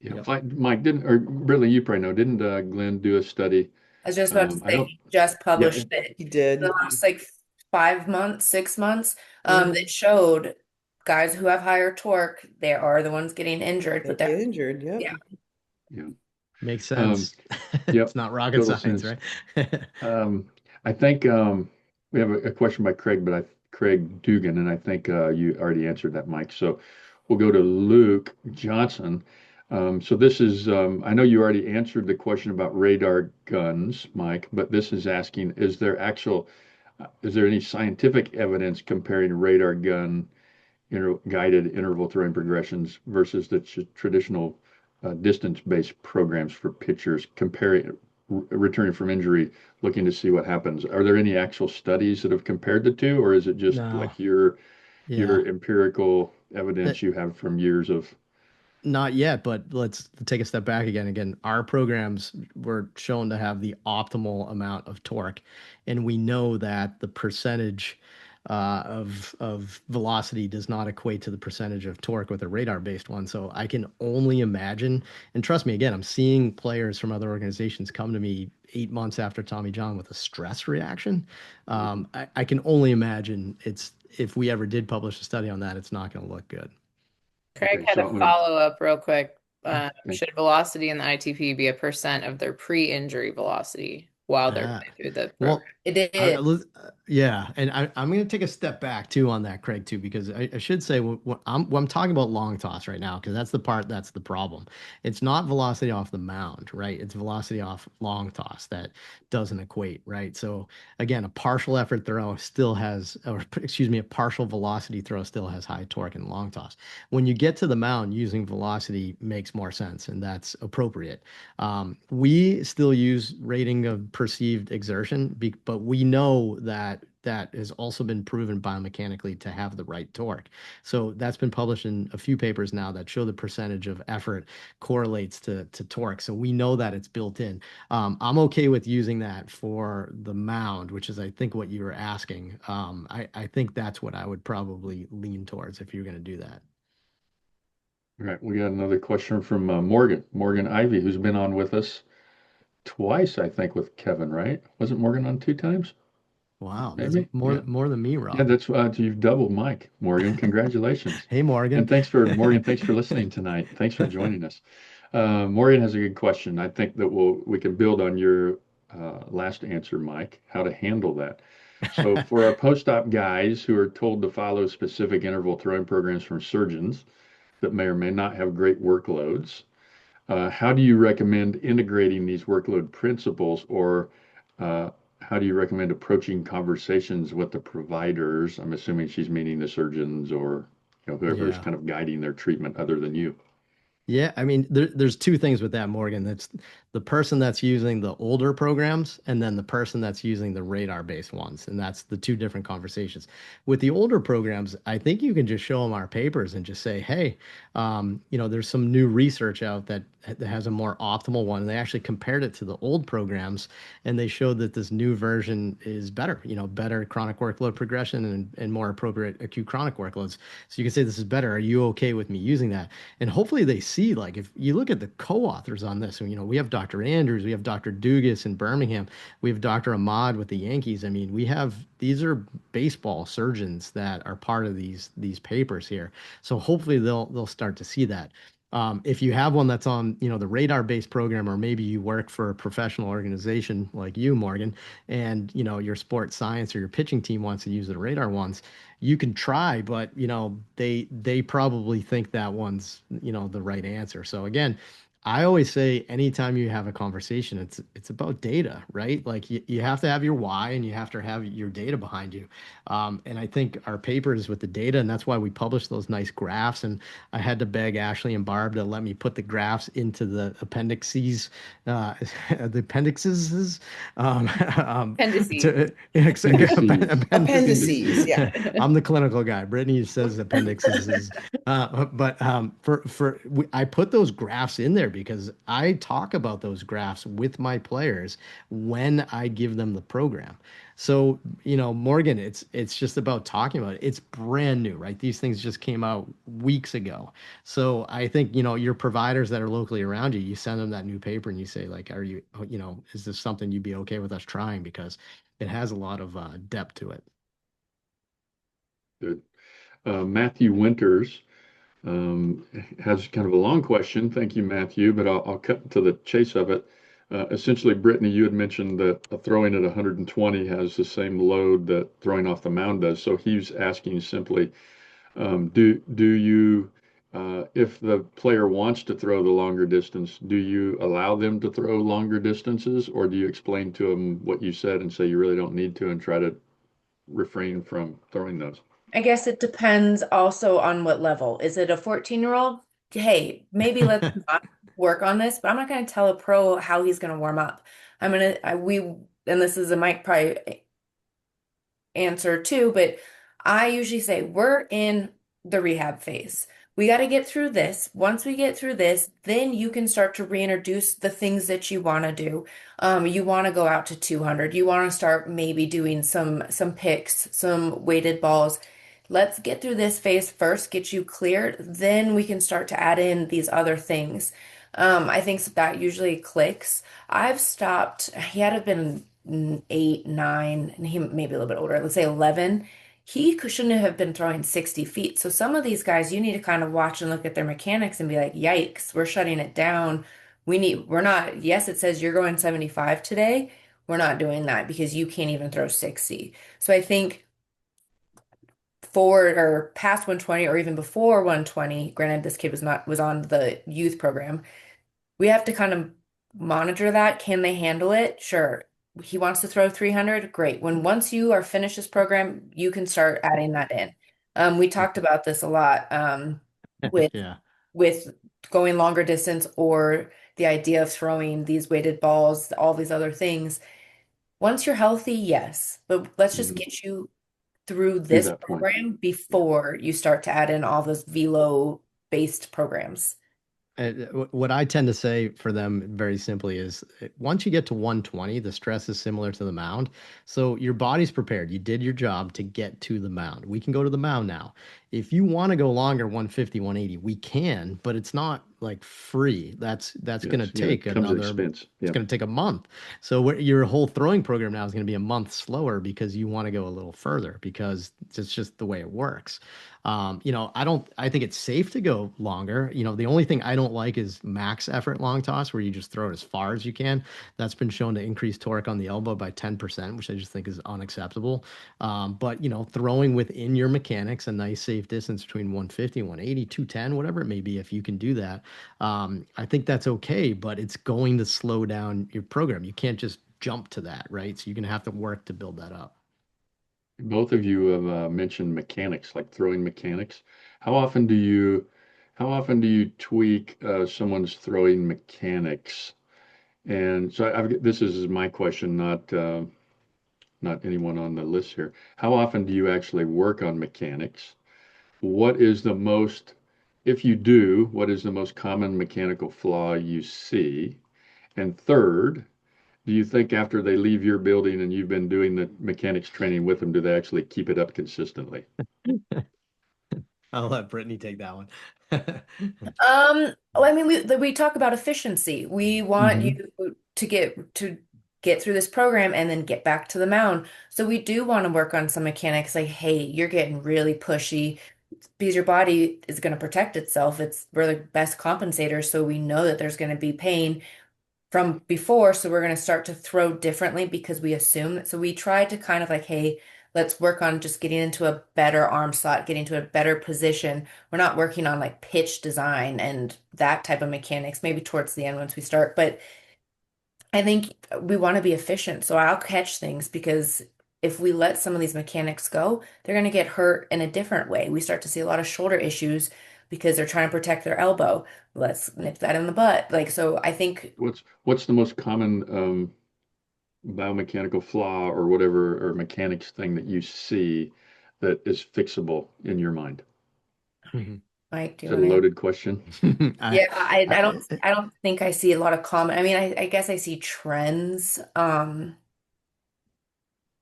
Yeah. Yep. Mike didn't, or Brittany, you probably know, didn't Glenn do a study? I was just about to I say don't, he just yeah. published it He in the did. last like 5 months, 6 months, that Hmm. showed guys who have higher torque, they are the ones getting injured, They but get that, injured. Yep. yeah. Yeah. Makes Um, sense. yep. It's not rocket Total science, sense. right? I think we have a question by Craig, but Craig Dugan, and I think you already answered that, Mike. So we'll go to Luke Johnson. So this is, I know you already answered the question about radar guns, Mike, but this is asking, is there any scientific evidence comparing radar gun guided interval throwing progressions versus the traditional distance-based programs for pitchers, comparing returning from injury, looking to see what happens? Are there any actual studies that have compared the two, or is it just No. like your Yeah. empirical evidence That, you have from years of? Not yet, but let's take a step back again. Again, our programs were shown to have the optimal amount of torque, and we know that the percentage of velocity does not equate to the percentage of torque with a radar-based one. So I can only imagine, and trust me, again, I'm seeing players from other organizations come to me 8 months after Tommy John with a stress reaction. I can only imagine it's if we ever did publish a study on that, it's not going to look good. Craig Okay, had so a I'm gonna follow-up real quick. thank Should velocity in the ITP be a percent of their pre-injury velocity while they're Ah, going through the program? well, It is. yeah, and I'm going to take a step back too on that, Craig, too, because I should say when I'm talking about long toss right now, because that's the part that's the problem. It's not velocity off the mound, right? It's velocity off long toss that doesn't equate, right? So again, a partial effort throw still has, or excuse me, a partial velocity throw still has high torque in long toss. When you get to the mound, using velocity makes more sense, and that's appropriate. We still use rating of perceived exertion, but we know that that has also been proven biomechanically to have the right torque. So that's been published in a few papers now that show the percentage of effort correlates to torque. So we know that it's built in. I'm okay with using that for the mound, which is I think what you were asking. I think that's what I would probably lean towards if you're going to do that. All right, we got another question from Morgan Ivy, who's been on with us twice, I think, with Kevin, right? Wasn't Morgan on two times? Wow, that's Maybe? Yeah. more than me, Yeah, Rob. that's you've doubled Mike, Morgan. Congratulations. Hey, And Morgan. Thanks for listening tonight. Thanks for joining us. Morgan has a good question. I think that we can build on your last answer, Mike, how to handle that. So for our post-op guys who are told to follow specific interval throwing programs from surgeons that may or may not have great workloads, how do you recommend integrating these workload principles, or uh, how do you recommend approaching conversations with the providers? I'm assuming she's meaning the surgeons or whoever is Yeah. kind of guiding their treatment other than you. Yeah, I mean, there's two things with that, Morgan. That's the person that's using the older programs and then the person that's using the radar-based ones. And that's the two different conversations. With the older programs, I think you can just show them our papers and just say, hey, there's some new research out that has a more optimal one. And they actually compared it to the old programs, and they showed that this new version is better, better chronic workload progression and more appropriate acute chronic workloads. So you can say, this is better. Are you okay with me using that? And hopefully they see, like, if you look at the co-authors on this, we have Dr. Andrews, we have Dr. Dugas in Birmingham, we have Dr. Ahmad with the Yankees. I mean, these are baseball surgeons that are part of these papers here. So hopefully they'll start to see that. If you have one that's on, the radar-based program, or maybe you work for a professional organization like you, Morgan, and, your sports science or your pitching team wants to use the radar ones, you can try, but, they probably think that one's, the right answer. So again, I always say anytime you have a conversation, it's about data, right? Like you have to have your why and you have to have your data behind you. And I think our paper is with the data, and that's why we publish those nice graphs. And I had to beg Ashley and Barb to let me put the graphs into the appendices, the appendixes. Appendices. Appendices, yeah. I'm the clinical guy. Brittany says appendixes. I put those graphs in there because I talk about those graphs with my players when I give them the program. So, Morgan, it's just about talking about it. It's brand new, right? These things just came out weeks ago. So I think, your providers that are locally around you, you send them that new paper and you say, like, is this something you'd be okay with us trying? Because it has a lot of depth to it. Good. Matthew Winters has kind of a long question. Thank you, Matthew, but I'll cut to the chase of it. Essentially, Brittany, you had mentioned that throwing at 120 has the same load that throwing off the mound does. So he's asking simply, do you, if the player wants to throw the longer distance, do you allow them to throw longer distances, or do you explain to them what you said and say you really don't need to and try to refrain from throwing those? I guess it depends also on what level. Is it a 14-year-old? Hey, maybe let's not work on this, but I'm not going to tell a pro how he's going to warm up. And this is a Mike probably answer too, but I usually say we're in the rehab phase. We got to get through this. Once we get through this, then you can start to reintroduce the things that you want to do. You want to go out to 200. You want to start maybe doing some picks, some weighted balls. Let's get through this phase first, get you cleared, then we can start to add in these other things. I think that usually clicks. I've stopped, he had to have been 8, 9, and he maybe a little bit older, let's say 11. He shouldn't have been throwing 60 feet. So some of these guys, you need to kind of watch and look at their mechanics and be like, yikes, we're shutting it down. We're not, yes, it says you're going 75 today. We're not doing that because you can't even throw 60. So I think forward or past 120 or even before 120, granted this kid was on the youth program, we have to kind of monitor that. Can they handle it? Sure. He wants to throw 300, great. Once you are finished this program, you can start adding that in. We talked about this a lot with Yeah. with going longer distance, or the idea of throwing these weighted balls, all these other things. Once you're healthy, yes, but let's just get you through this that point. program before you start to add in all those velo-based programs. What I tend to say for them very simply is once you get to 120, the stress is similar to the mound. So your body's prepared. You did your job to get to the mound. We can go to the mound now. If you want to go longer, 150, 180, we can, but it's not like free. That's going to take another expense. It's going to take a month. So your whole throwing program now is going to be a month slower because you want to go a little further, because it's just the way it works. I think it's safe to go longer. The only thing I don't like is max effort long toss, where you just throw it as far as you can. That's been shown to increase torque on the elbow by 10%, which I just think is unacceptable. But throwing within your mechanics, a nice safe distance between 150, 180, 210, whatever it may be, if you can do that, I think that's okay, but it's going to slow down your program. You can't just jump to that, right? So you're going to have to work to build that up. Both of you have mentioned mechanics, like throwing mechanics. How often do you tweak someone's throwing mechanics? And so this is my question, not anyone on the list here. How often do you actually work on mechanics? What is the most, if you do, what is the most common mechanical flaw you see? And third, do you think after they leave your building and you've been doing the mechanics training with them, do they actually keep it up consistently? I'll let Brittany take that one. Well, I mean, we talk about efficiency. We want Mhm. you to get through this program and then get back to the mound. So we do want to work on some mechanics like, hey, you're getting really pushy because your body is going to protect itself. We're the best compensators, so we know that there's going to be pain from before, so we're going to start to throw differently because we assume that. So we try to kind of like, hey, let's work on just getting into a better arm slot, getting to a better position. We're not working on like pitch design and that type of mechanics, maybe towards the end once we start. But I think we want to be efficient. So I'll catch things because if we let some of these mechanics go, they're going to get hurt in a different way. We start to see a lot of shoulder issues because they're trying to protect their elbow. Let's nip that in the butt. Like, so I think What's the most common biomechanical flaw or whatever, or mechanics thing that you see that is fixable in your mind? Mike, do Is you that a want to? loaded question? Yeah, I, I don't think I see a lot of common. I mean, I guess I see trends.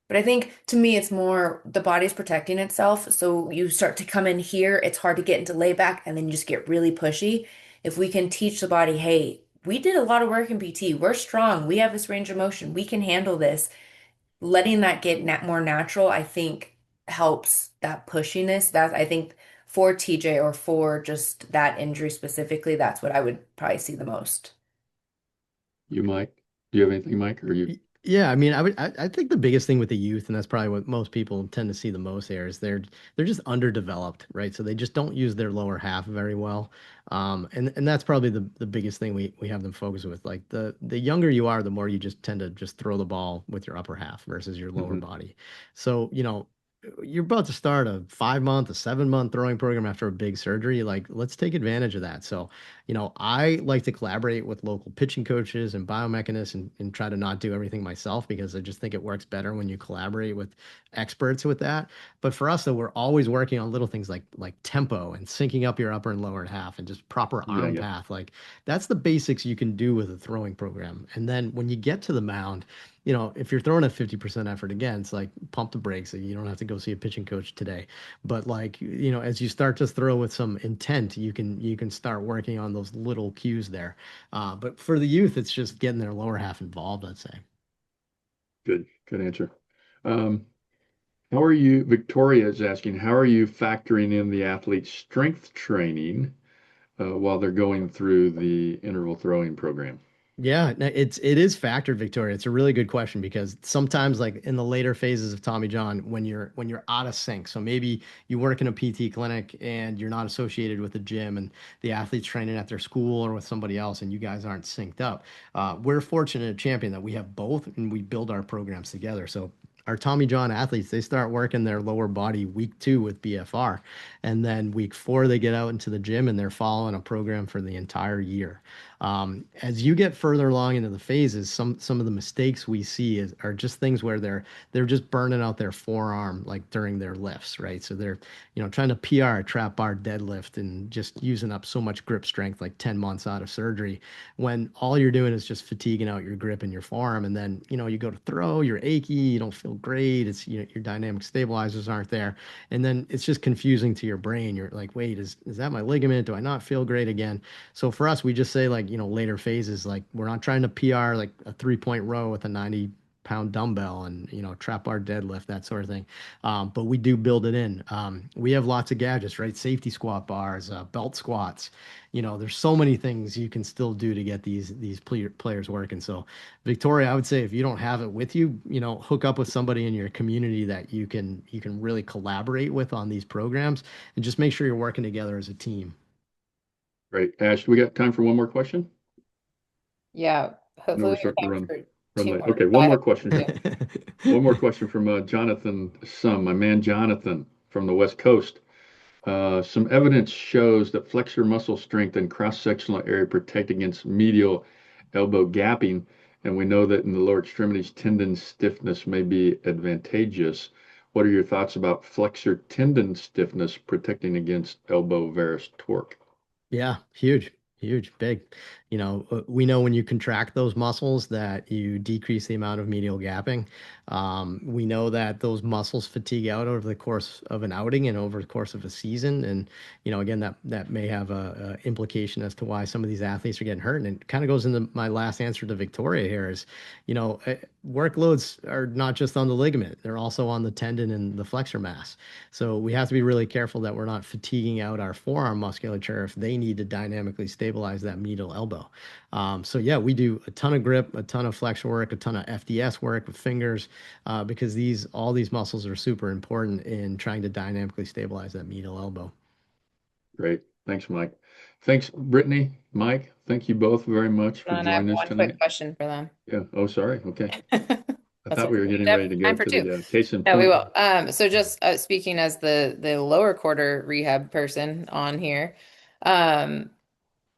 But I think to me it's more the body's protecting itself. So you start to come in here, it's hard to get into layback and then you just get really pushy. If we can teach the body, hey, we did a lot of work in PT. We're strong. We have this range of motion. We can handle this. Letting that get more natural, I think helps that pushiness. That I think for TJ or for just that injury specifically, that's what I would probably see the most. You, Mike? Do you have anything, Mike? Or you? Yeah, I mean, I think the biggest thing with the youth, and that's probably what most people tend to see the most here, is they're just underdeveloped, right? So they just don't use their lower half very well. And that's probably the biggest thing we have them focus with. Like the younger you are, the more you just tend to just throw the ball with your upper half versus your lower Mhm. body. So, you're about to start a 5 month, a 7 month throwing program after a big surgery. Like, let's take advantage of that. So, I like to collaborate with local pitching coaches and biomechanists and try to not do everything myself because I just think it works better when you collaborate with experts with that. But for us, though, we're always working on little things like tempo and syncing up your upper and lower half and just proper Yeah, arm yeah. path. Like that's the basics you can do with a throwing program. And then when you get to the mound, if you're throwing at 50% effort again, it's like pump the brakes. So you don't have to go see a pitching coach today. But like, as you start to throw with some intent, you can start working on those little cues there. But for the youth, it's just getting their lower half involved, I'd say. Good answer. Um, how are you, Victoria is asking, how are you factoring in the athlete's strength training while they're going through the interval throwing program? Yeah, no, it is factored, Victoria. It's a really good question because sometimes, like in the later phases of Tommy John, when you're out of sync, so maybe you work in a PT clinic and you're not associated with a gym, and the athlete's training at their school or with somebody else, and you guys aren't synced up. We're fortunate at Champion that we have both, and we build our programs together. So our Tommy John athletes, they start working their lower body week 2 with BFR, and then week 4 they get out into the gym and they're following a program for the entire year. As you get further along into the phases, some of the mistakes we see are just things where they're just burning out their forearm like during their lifts, right? So they're trying to PR a trap bar deadlift and just using up so much grip strength like 10 months out of surgery, when all you're doing is just fatiguing out your grip and your forearm. And then you go to throw, you're achy, you don't feel great. It's your dynamic stabilizers aren't there, and then it's just confusing to your brain. You're like, wait, is that my ligament? Do I not feel great again? So for us, we just say like, later phases, like we're not trying to PR like a 3 point row with a 90-pound dumbbell and, trap bar deadlift, that sort of thing. But we do build it in. We have lots of gadgets, right? Safety squat bars, belt squats. There's so many things you can still do to get these players working. So Victoria, I would say if you don't have it with you, hook up with somebody in your community that you can really collaborate with on these programs and just make sure you're working together as a team. Great. Ash, we got time for one more question? Yeah, No, hopefully we're we have starting to time run for run two late. more. Okay, I one have more question. two. One more question from Jonathan Sum, my man Jonathan from the West Coast. Some evidence shows that flexor muscle strength and cross-sectional area protect against medial elbow gapping, and we know that in the lower extremities, tendon stiffness may be advantageous. What are your thoughts about flexor tendon stiffness protecting against elbow varus torque? Yeah, huge, big. We know when you contract those muscles that you decrease the amount of medial gapping. We know that those muscles fatigue out over the course of an outing and over the course of a season. And, again, that may have a implication as to why some of these athletes are getting hurt. And it kind of goes into my last answer to Victoria here is, workloads are not just on the ligament, they're also on the tendon and the flexor mass. So we have to be really careful that we're not fatiguing out our forearm musculature if they need to dynamically stabilize that medial elbow. So yeah, we do a ton of grip, a ton of flexor work, a ton of FDS work with fingers, because all these muscles are super important in trying to dynamically stabilize that medial elbow. Great. Thanks, Mike. Thanks, Brittany, Mike. Thank you both very much for And I have joining us one tonight. quick question for them. Yeah. Oh, sorry. Okay. I That's thought we were okay. getting We have ready to go time for to two. the case in No, we point. will. So just speaking as the lower quarter rehab person on here,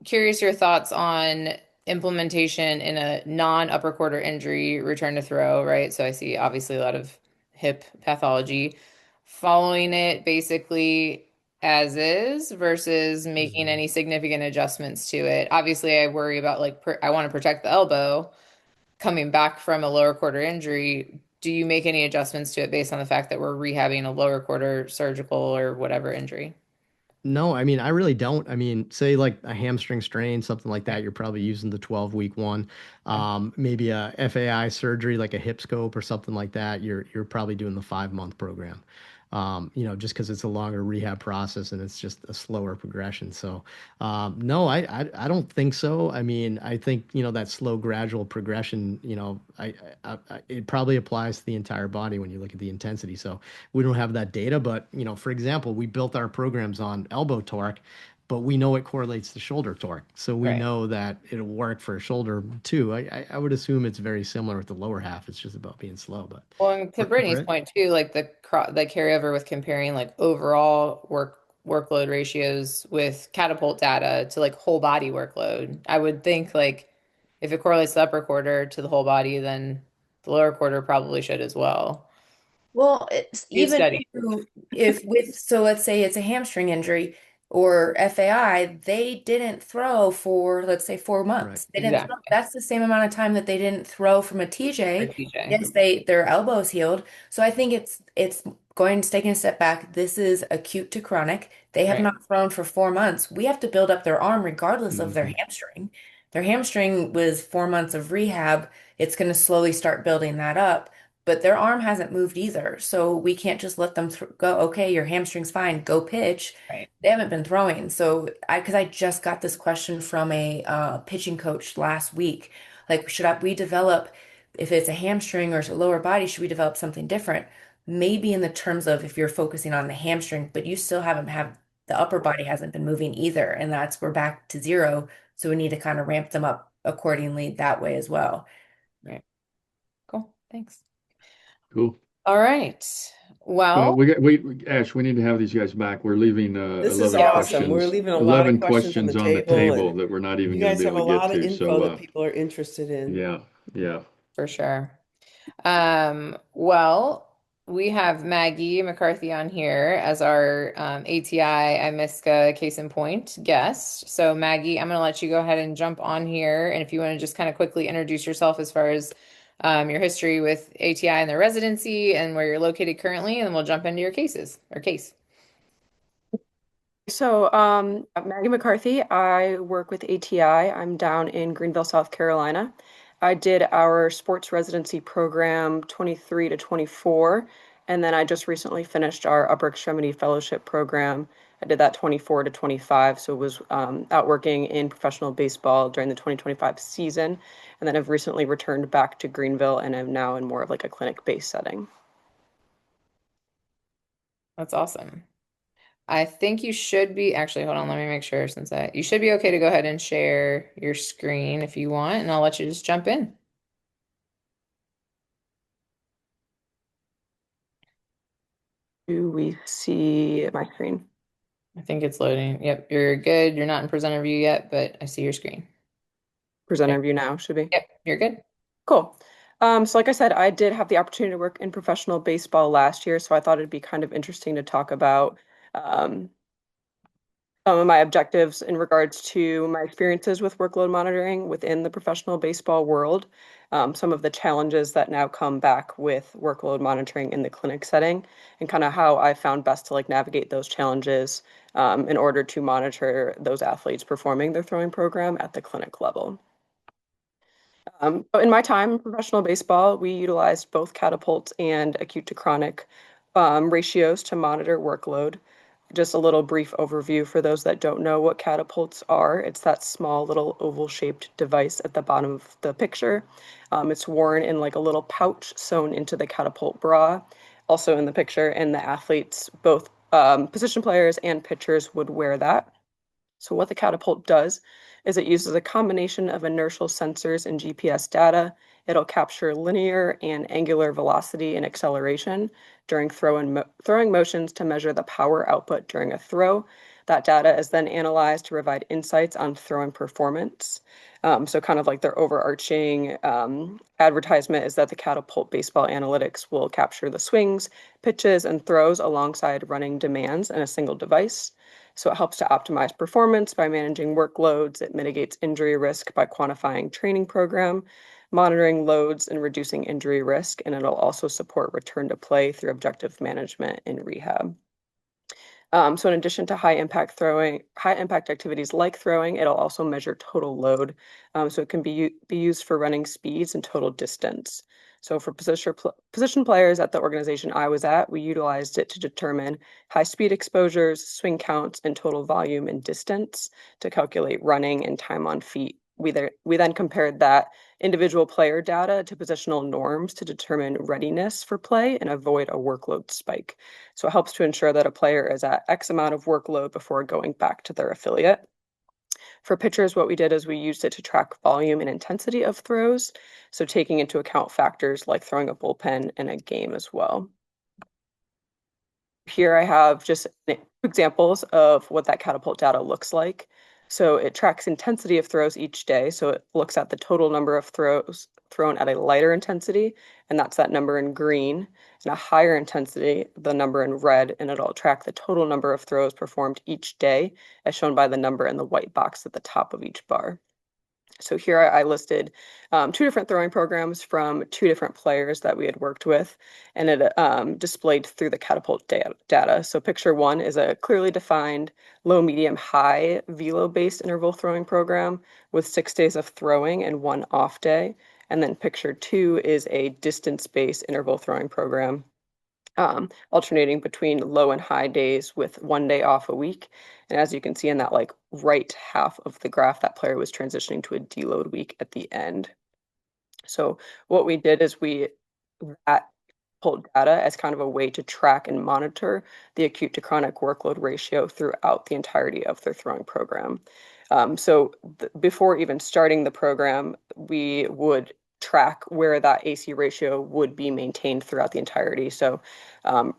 curious your thoughts on implementation in a non-upper quarter injury return to throw, right? So I see obviously a lot of hip pathology. Following it basically as is versus making any significant adjustments to it. Obviously, I worry about I want to protect the elbow coming back from a lower quarter injury. Do you make any adjustments to it based on the fact that we're rehabbing a lower quarter surgical or whatever injury? No, I mean, I really don't. I mean, say like a hamstring strain, something like that, you're probably using the 12-week one. Maybe a FAI surgery, like a hip scope or something like that, you're probably doing the 5-month program. Just because it's a longer rehab process and it's just a slower progression. So, no, I don't think so. I mean, I think, that slow gradual progression, it probably applies to the entire body when you look at the intensity. So we don't have that data, but, for example, we built our programs on elbow torque, but we know it correlates to shoulder torque. So we Right. know that it'll work for shoulder too. I would assume it's very similar with the lower half. It's just about being slow, but. Well, and to Brittany's Britt? point too, like the carryover with comparing like overall workload ratios with catapult data to like whole body workload. I would think like if it correlates the upper quarter to the whole body, then the lower quarter probably should as well. Well, it's Good even study. if with, so let's say it's a hamstring injury or FAI, they didn't throw for, let's say, 4 months. They didn't throw. Exactly. That's the same amount of time that they didn't throw from a For TJ. TJ. Yes, their elbows healed. So I think it's taking a step back. This is acute to chronic. They have Right. not thrown for 4 months. We have to build up their arm regardless of their hamstring. Their hamstring was 4 months of rehab. It's going to slowly start building that up, but their arm hasn't moved either. So we can't just let them go, okay, your hamstring's fine, go pitch. Right. They haven't been throwing. So because I just got this question from a pitching coach last week, like, we develop, if it's a hamstring or it's a lower body, should we develop something different? Maybe in the terms of if you're focusing on the hamstring, but you still haven't have the upper body hasn't been moving either. And we're back to zero. So we need to kind of ramp them up accordingly that way as well. Right. Cool. Thanks. Cool. All right. Well, Well, Ash, we need to have these guys back. We're leaving This 11 is awesome. questions, We're leaving a lot of 11 questions on the questions on the table, table and that we're not you even going to guys be have able a to get lot of to. info that So, people are interested in. yeah. for sure. Well, we have Maggie McCarthy on here as our ATI IMISCA case in point guest. So Maggie, I'm going to let you go ahead and jump on here. And if you want to just kind of quickly introduce yourself as far as your history with ATI and their residency and where you're located currently, and then we'll jump into your case. So, Maggie McCarthy, I work with ATI. I'm down in Greenville, South Carolina. I did our sports residency program 23 to 24, and then I just recently finished our upper extremity fellowship program. I did that 24 to 25, so was out working in professional baseball during the 2025 season, and then I've recently returned back to Greenville and am now in more of like a clinic-based setting. That's awesome. I think you should be, actually, hold on, let me make sure you should be okay to go ahead and share your screen if you want, and I'll let you just jump in. Do we see my screen? I think it's loading. Yep, you're good. You're not in presenter view yet, but I see your screen. presenter view now, should be. Yep, you're good. Cool. So like I said, I did have the opportunity to work in professional baseball last year, so I thought it'd be kind of interesting to talk about some of my objectives in regards to my experiences with workload monitoring within the professional baseball world, some of the challenges that now come back with workload monitoring in the clinic setting, and kind of how I found best to like navigate those challenges in order to monitor those athletes performing their throwing program at the clinic level. In my time in professional baseball, we utilized both catapults and acute to chronic ratios to monitor workload. Just a little brief overview for those that don't know what catapults are. It's that small little oval-shaped device at the bottom of the picture. It's worn in like a little pouch sewn into the catapult bra, also in the picture, and the athletes, both position players and pitchers, would wear that. So what the catapult does is it uses a combination of inertial sensors and GPS data. It'll capture linear and angular velocity and acceleration during throwing motions to measure the power output during a throw. That data is then analyzed to provide insights on throwing performance. So kind of like their overarching advertisement is that the catapult baseball analytics will capture the swings, pitches, and throws alongside running demands in a single device. So it helps to optimize performance by managing workloads. It mitigates injury risk by quantifying training program, monitoring loads, and reducing injury risk. And it'll also support return to play through objective management and rehab. So in addition to high impact activities like throwing, it'll also measure total load. So it can be used for running speeds and total distance. So for position players at the organization I was at, we utilized it to determine high speed exposures, swing counts, and total volume and distance to calculate running and time on feet. We then compared that individual player data to positional norms to determine readiness for play and avoid a workload spike. So it helps to ensure that a player is at X amount of workload before going back to their affiliate. For pitchers, what we did is we used it to track volume and intensity of throws, so taking into account factors like throwing a bullpen in a game as well. Here I have just examples of what that catapult data looks like. So it tracks intensity of throws each day. So it looks at the total number of throws thrown at a lighter intensity, and that's that number in green, and a higher intensity, the number in red, and it'll track the total number of throws performed each day, as shown by the number in the white box at the top of each bar. So here I listed two different throwing programs from two different players that we had worked with, and it displayed through the catapult data. So picture one is a clearly defined low, medium, high velo-based interval throwing program with 6 days of throwing and one off day. And then picture two is a distance-based interval throwing program, alternating between low and high days with 1 day off a week. And as you can see in that like right half of the graph, that player was transitioning to a deload week at the end. So what we did is we pulled data as kind of a way to track and monitor the acute to chronic workload ratio throughout the entirety of their throwing program. Before even starting the program, we would track where that AC ratio would be maintained throughout the entirety. So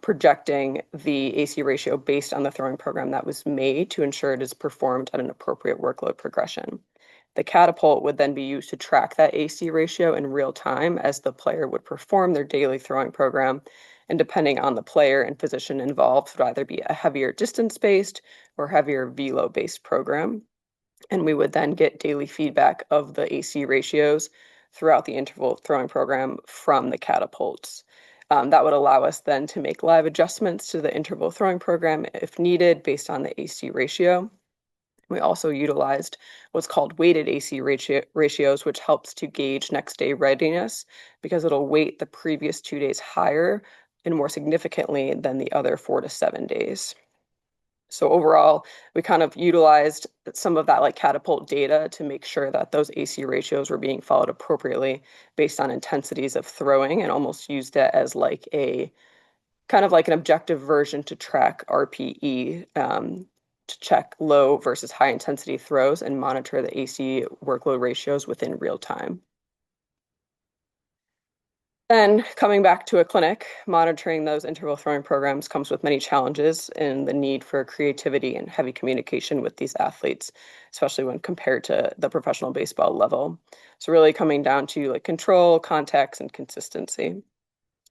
projecting the AC ratio based on the throwing program that was made to ensure it is performed at an appropriate workload progression. The catapult would then be used to track that AC ratio in real time as the player would perform their daily throwing program. And depending on the player and position involved, would either be a heavier distance-based or heavier velo-based program. And we would then get daily feedback of the AC ratios throughout the interval throwing program from the catapults. That would allow us then to make live adjustments to the interval throwing program if needed based on the AC ratio. We also utilized what's called weighted AC ratios, which helps to gauge next day readiness because it'll weight the previous 2 days higher and more significantly than the other 4 to 7 days. So overall, we kind of utilized some of that like catapult data to make sure that those AC ratios were being followed appropriately based on intensities of throwing, and almost used it as like a kind of like an objective version to track RPE, to check low versus high intensity throws and monitor the AC workload ratios within real time. Then coming back to a clinic, monitoring those interval throwing programs comes with many challenges and the need for creativity and heavy communication with these athletes, especially when compared to the professional baseball level. So really coming down to like control, context, and consistency.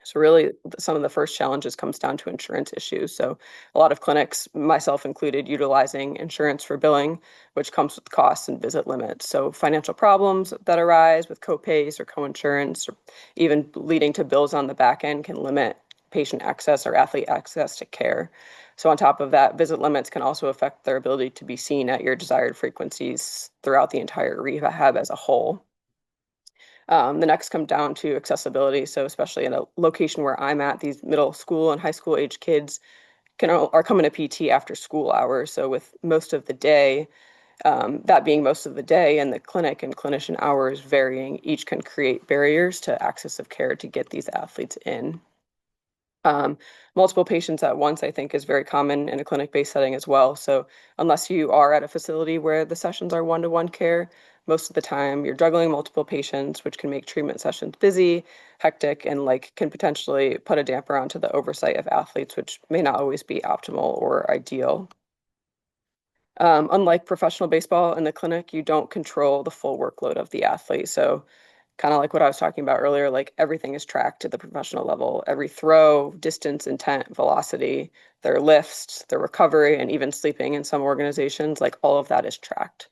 So really some of the first challenges comes down to insurance issues. So a lot of clinics, myself included, utilizing insurance for billing, which comes with costs and visit limits. So financial problems that arise with copays or coinsurance, or even leading to bills on the back end can limit patient access or athlete access to care. So on top of that, visit limits can also affect their ability to be seen at your desired frequencies throughout the entire rehab as a whole. The next come down to accessibility. So especially in a location where I'm at, these middle school and high school age kids are coming to PT after school hours. So with most of the day, that being most of the day, and the clinic and clinician hours varying, each can create barriers to access of care to get these athletes in. Um, Multiple patients at once, I think, is very common in a clinic-based setting as well. So unless you are at a facility where the sessions are one-to-one care, most of the time you're juggling multiple patients, which can make treatment sessions busy, hectic, and like can potentially put a damper onto the oversight of athletes, which may not always be optimal or ideal. Unlike professional baseball in the clinic, you don't control the full workload of the athlete. So kind of like what I was talking about earlier, like everything is tracked at the professional level. Every throw, distance, intent, velocity, their lifts, their recovery, and even sleeping in some organizations, like all of that is tracked.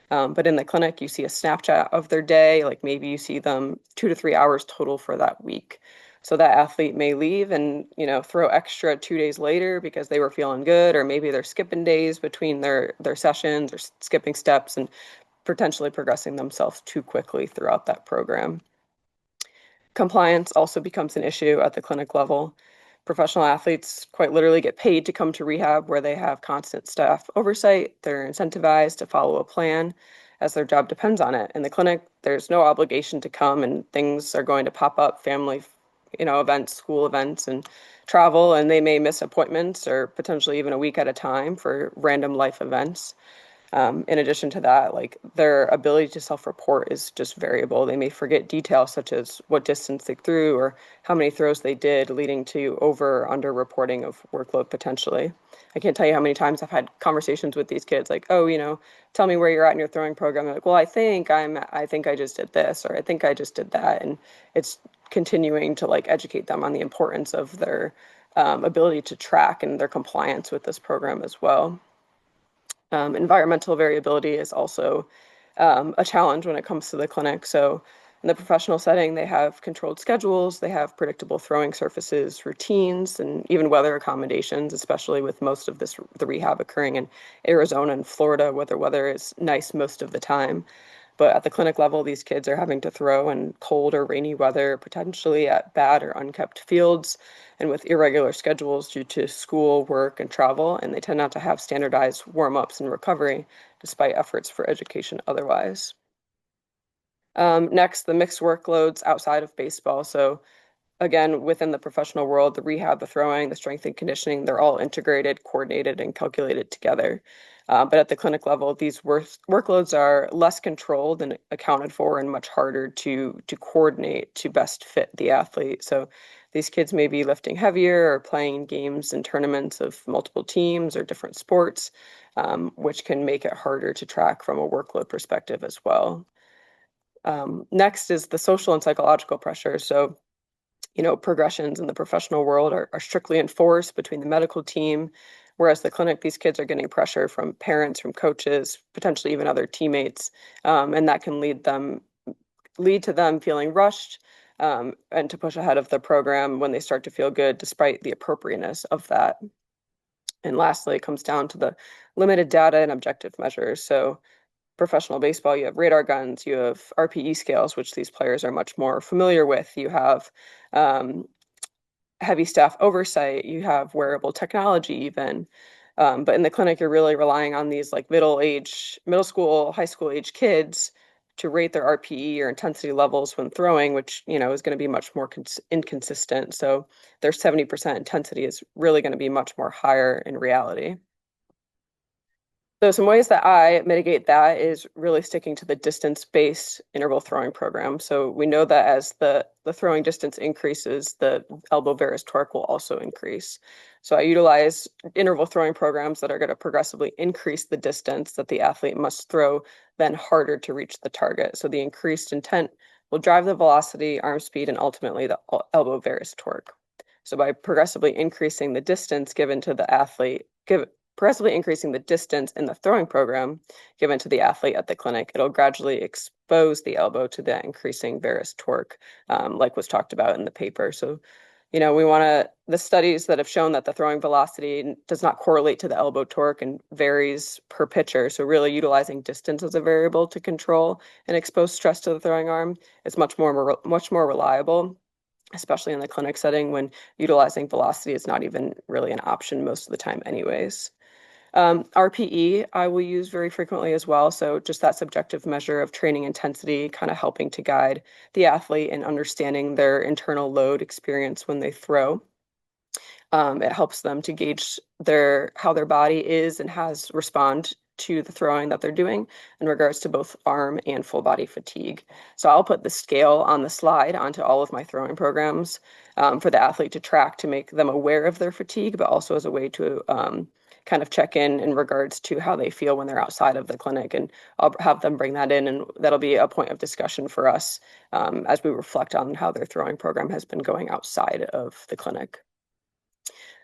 But in the clinic, you see a snapshot of their day, like maybe you see them 2 to 3 hours total for that week. So that athlete may leave and, throw extra 2 days later because they were feeling good, or maybe they're skipping days between their sessions or skipping steps and potentially progressing themselves too quickly throughout that program. Compliance also becomes an issue at the clinic level. Professional athletes quite literally get paid to come to rehab where they have constant staff oversight. They're incentivized to follow a plan as their job depends on it. In the clinic, there's no obligation to come, and things are going to pop up, family, events, school events, and travel, and they may miss appointments or potentially even a week at a time for random life events. In addition to that, like their ability to self-report is just variable. They may forget details such as what distance they threw or how many throws they did, leading to over or under reporting of workload potentially. I can't tell you how many times I've had conversations with these kids like, oh, tell me where you're at in your throwing program. They're like, well, I think I just did this, or I think I just did that. And it's continuing to like educate them on the importance of their ability to track and their compliance with this program as well. Environmental variability is also a challenge when it comes to the clinic. So in the professional setting, they have controlled schedules, they have predictable throwing surfaces, routines, and even weather accommodations, especially with most of the rehab occurring in Arizona and Florida, where the weather is nice most of the time. But at the clinic level, these kids are having to throw in cold or rainy weather, potentially at bad or unkept fields, and with irregular schedules due to school, work, and travel. And they tend not to have standardized warm-ups and recovery, despite efforts for education otherwise. Next, the mixed workloads outside of baseball. So again, within the professional world, the rehab, the throwing, the strength and conditioning, they're all integrated, coordinated, and calculated together. But at the clinic level, these workloads are less controlled and accounted for and much harder to coordinate to best fit the athlete. So these kids may be lifting heavier or playing games and tournaments of multiple teams or different sports, which can make it harder to track from a workload perspective as well. Next is the social and psychological pressure. So progressions in the professional world are strictly enforced between the medical team, whereas the clinic, these kids are getting pressure from parents, from coaches, potentially even other teammates, and that can lead to them feeling rushed and to push ahead of the program when they start to feel good, despite the appropriateness of that. And lastly, it comes down to the limited data and objective measures. So professional baseball, you have radar guns, you have RPE scales, which these players are much more familiar with. You have heavy staff oversight, you have wearable technology even. But in the clinic, you're really relying on these like middle school, high school age kids to rate their RPE or intensity levels when throwing, which, is going to be much more inconsistent. So their 70% intensity is really going to be much more higher in reality. So some ways that I mitigate that is really sticking to the distance-based interval throwing program. So we know that as the throwing distance increases, the elbow varus torque will also increase. So I utilize interval throwing programs that are going to progressively increase the distance that the athlete must throw, then harder to reach the target. So the increased intent will drive the velocity, arm speed, and ultimately the elbow varus torque. So by progressively increasing the distance given to the athlete, progressively increasing the distance in the throwing program given to the athlete at the clinic, it'll gradually expose the elbow to the increasing varus torque, like was talked about in the paper. So, the studies that have shown that the throwing velocity does not correlate to the elbow torque and varies per pitcher. So really utilizing distance as a variable to control and expose stress to the throwing arm is much more reliable, especially in the clinic setting when utilizing velocity is not even really an option most of the time anyways. RPE I will use very frequently as well. So just that subjective measure of training intensity, kind of helping to guide the athlete in understanding their internal load experience when they throw. It helps them to gauge how their body is and has respond to the throwing that they're doing in regards to both arm and full body fatigue. So I'll put the scale on the slide onto all of my throwing programs for the athlete to track to make them aware of their fatigue, but also as a way to kind of check in regards to how they feel when they're outside of the clinic. And I'll have them bring that in, and that'll be a point of discussion for us as we reflect on how their throwing program has been going outside of the clinic.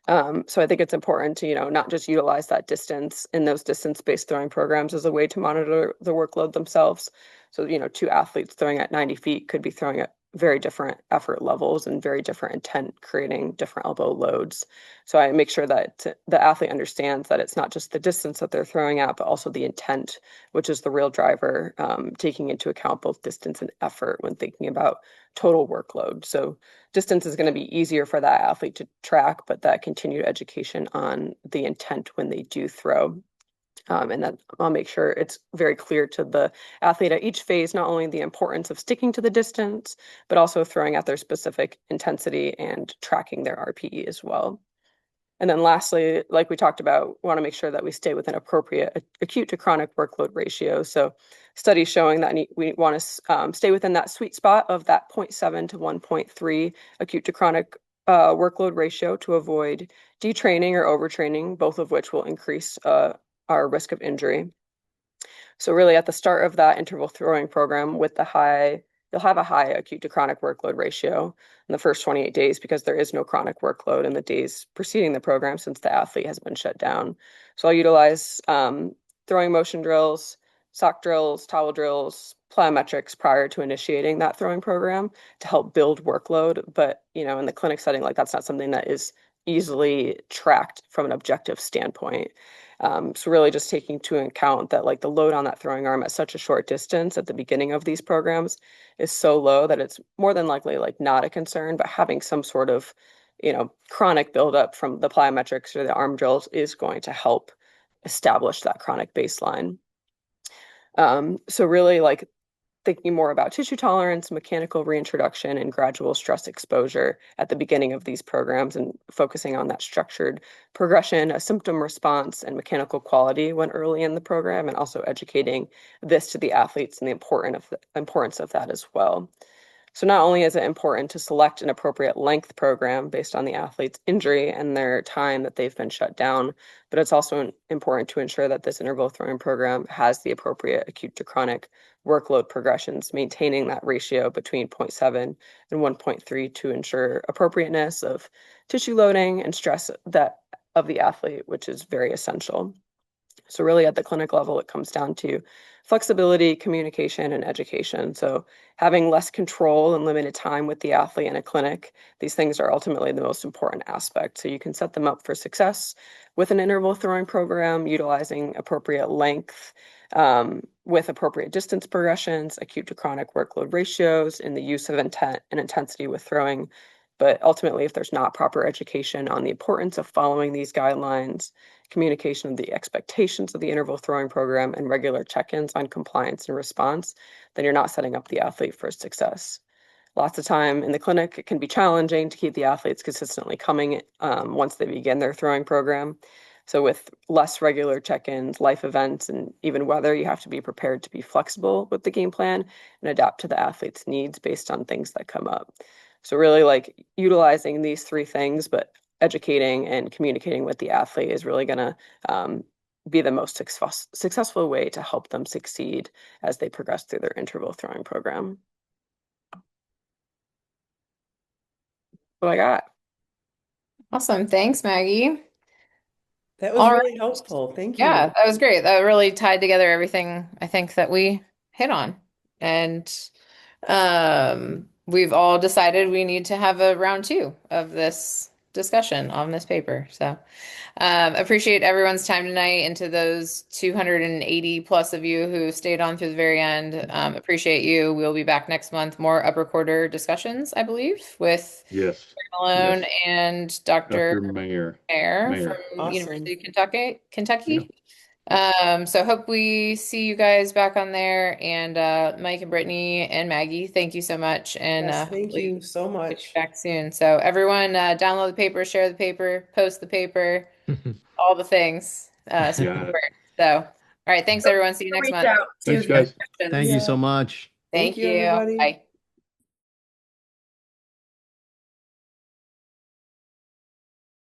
So I think it's important to, not just utilize that distance in those distance-based throwing programs as a way to monitor the workload themselves. So, two athletes throwing at 90 feet could be throwing at very different effort levels and very different intent, creating different elbow loads. So I make sure that the athlete understands that it's not just the distance that they're throwing at, but also the intent, which is the real driver, taking into account both distance and effort when thinking about total workload. So distance is going to be easier for that athlete to track, but that continued education on the intent when they do throw. And then I'll make sure it's very clear to the athlete at each phase, not only the importance of sticking to the distance, but also throwing at their specific intensity and tracking their RPE as well. And then lastly, like we talked about, we want to make sure that we stay with an appropriate acute to chronic workload ratio. So studies showing that we want to stay within that sweet spot of that 0.7 to 1.3 acute to chronic workload ratio to avoid detraining or overtraining, both of which will increase our risk of injury. So really at the start of that interval throwing program you'll have a high acute to chronic workload ratio in the first 28 days because there is no chronic workload in the days preceding the program since the athlete has been shut down. So I'll utilize throwing motion drills, sock drills, towel drills, plyometrics prior to initiating that throwing program to help build workload. But, in the clinic setting, that's not something that is easily tracked from an objective standpoint. So really just taking into account that the load on that throwing arm at such a short distance at the beginning of these programs is so low that it's more than likely not a concern, but having some sort of, chronic buildup from the plyometrics or the arm drills is going to help establish that chronic baseline. So really thinking more about tissue tolerance, mechanical reintroduction, and gradual stress exposure at the beginning of these programs and focusing on that structured progression, a symptom response, and mechanical quality when early in the program, and also educating this to the athletes and the importance of that as well. So not only is it important to select an appropriate length program based on the athlete's injury and their time that they've been shut down, but it's also important to ensure that this interval throwing program has the appropriate acute to chronic workload progressions, maintaining that ratio between 0.7 and 1.3 to ensure appropriateness of tissue loading and stress of the athlete, which is very essential. So really at the clinic level, it comes down to flexibility, communication, and education. So having less control and limited time with the athlete in a clinic, these things are ultimately the most important aspect. So you can set them up for success with an interval throwing program, utilizing appropriate length, with appropriate distance progressions, acute to chronic workload ratios, and the use of intent and intensity with throwing. But ultimately, if there's not proper education on the importance of following these guidelines, communication of the expectations of the interval throwing program, and regular check-ins on compliance and response, then you're not setting up the athlete for success. Lots of time in the clinic, it can be challenging to keep the athletes consistently coming once they begin their throwing program. So with less regular check-ins, life events, and even weather, you have to be prepared to be flexible with the game plan and adapt to the athlete's needs based on things that come up. So really like utilizing these three things, but educating and communicating with the athlete is really going to be the most successful way to help them succeed as they progress through their interval throwing program. What I got. Awesome. Thanks, Maggie. That was All really helpful. Thank you. Yeah, that was great. That really tied together everything I think that we hit on. And we've all decided we need to have a round 2 of this discussion on this paper. So appreciate everyone's time tonight, and to those 280 plus of you who stayed on through the very end. Appreciate you. We'll be back next month. More upper quarter discussions, I believe, with Yes. Malone Yes. and Dr. Mayer. from Awesome. University of Kentucky. So hope we see you guys back on there. And Mike and Brittany and Maggie, thank you so much. And Yes, thank hopefully you so get much. you back soon. So everyone, download the paper, share the paper, post the paper, all the things. Got it. So, all right, thanks everyone. See you next Reach month. out Thanks, to guys. Thank you so much. Thank you, you. everybody. Bye.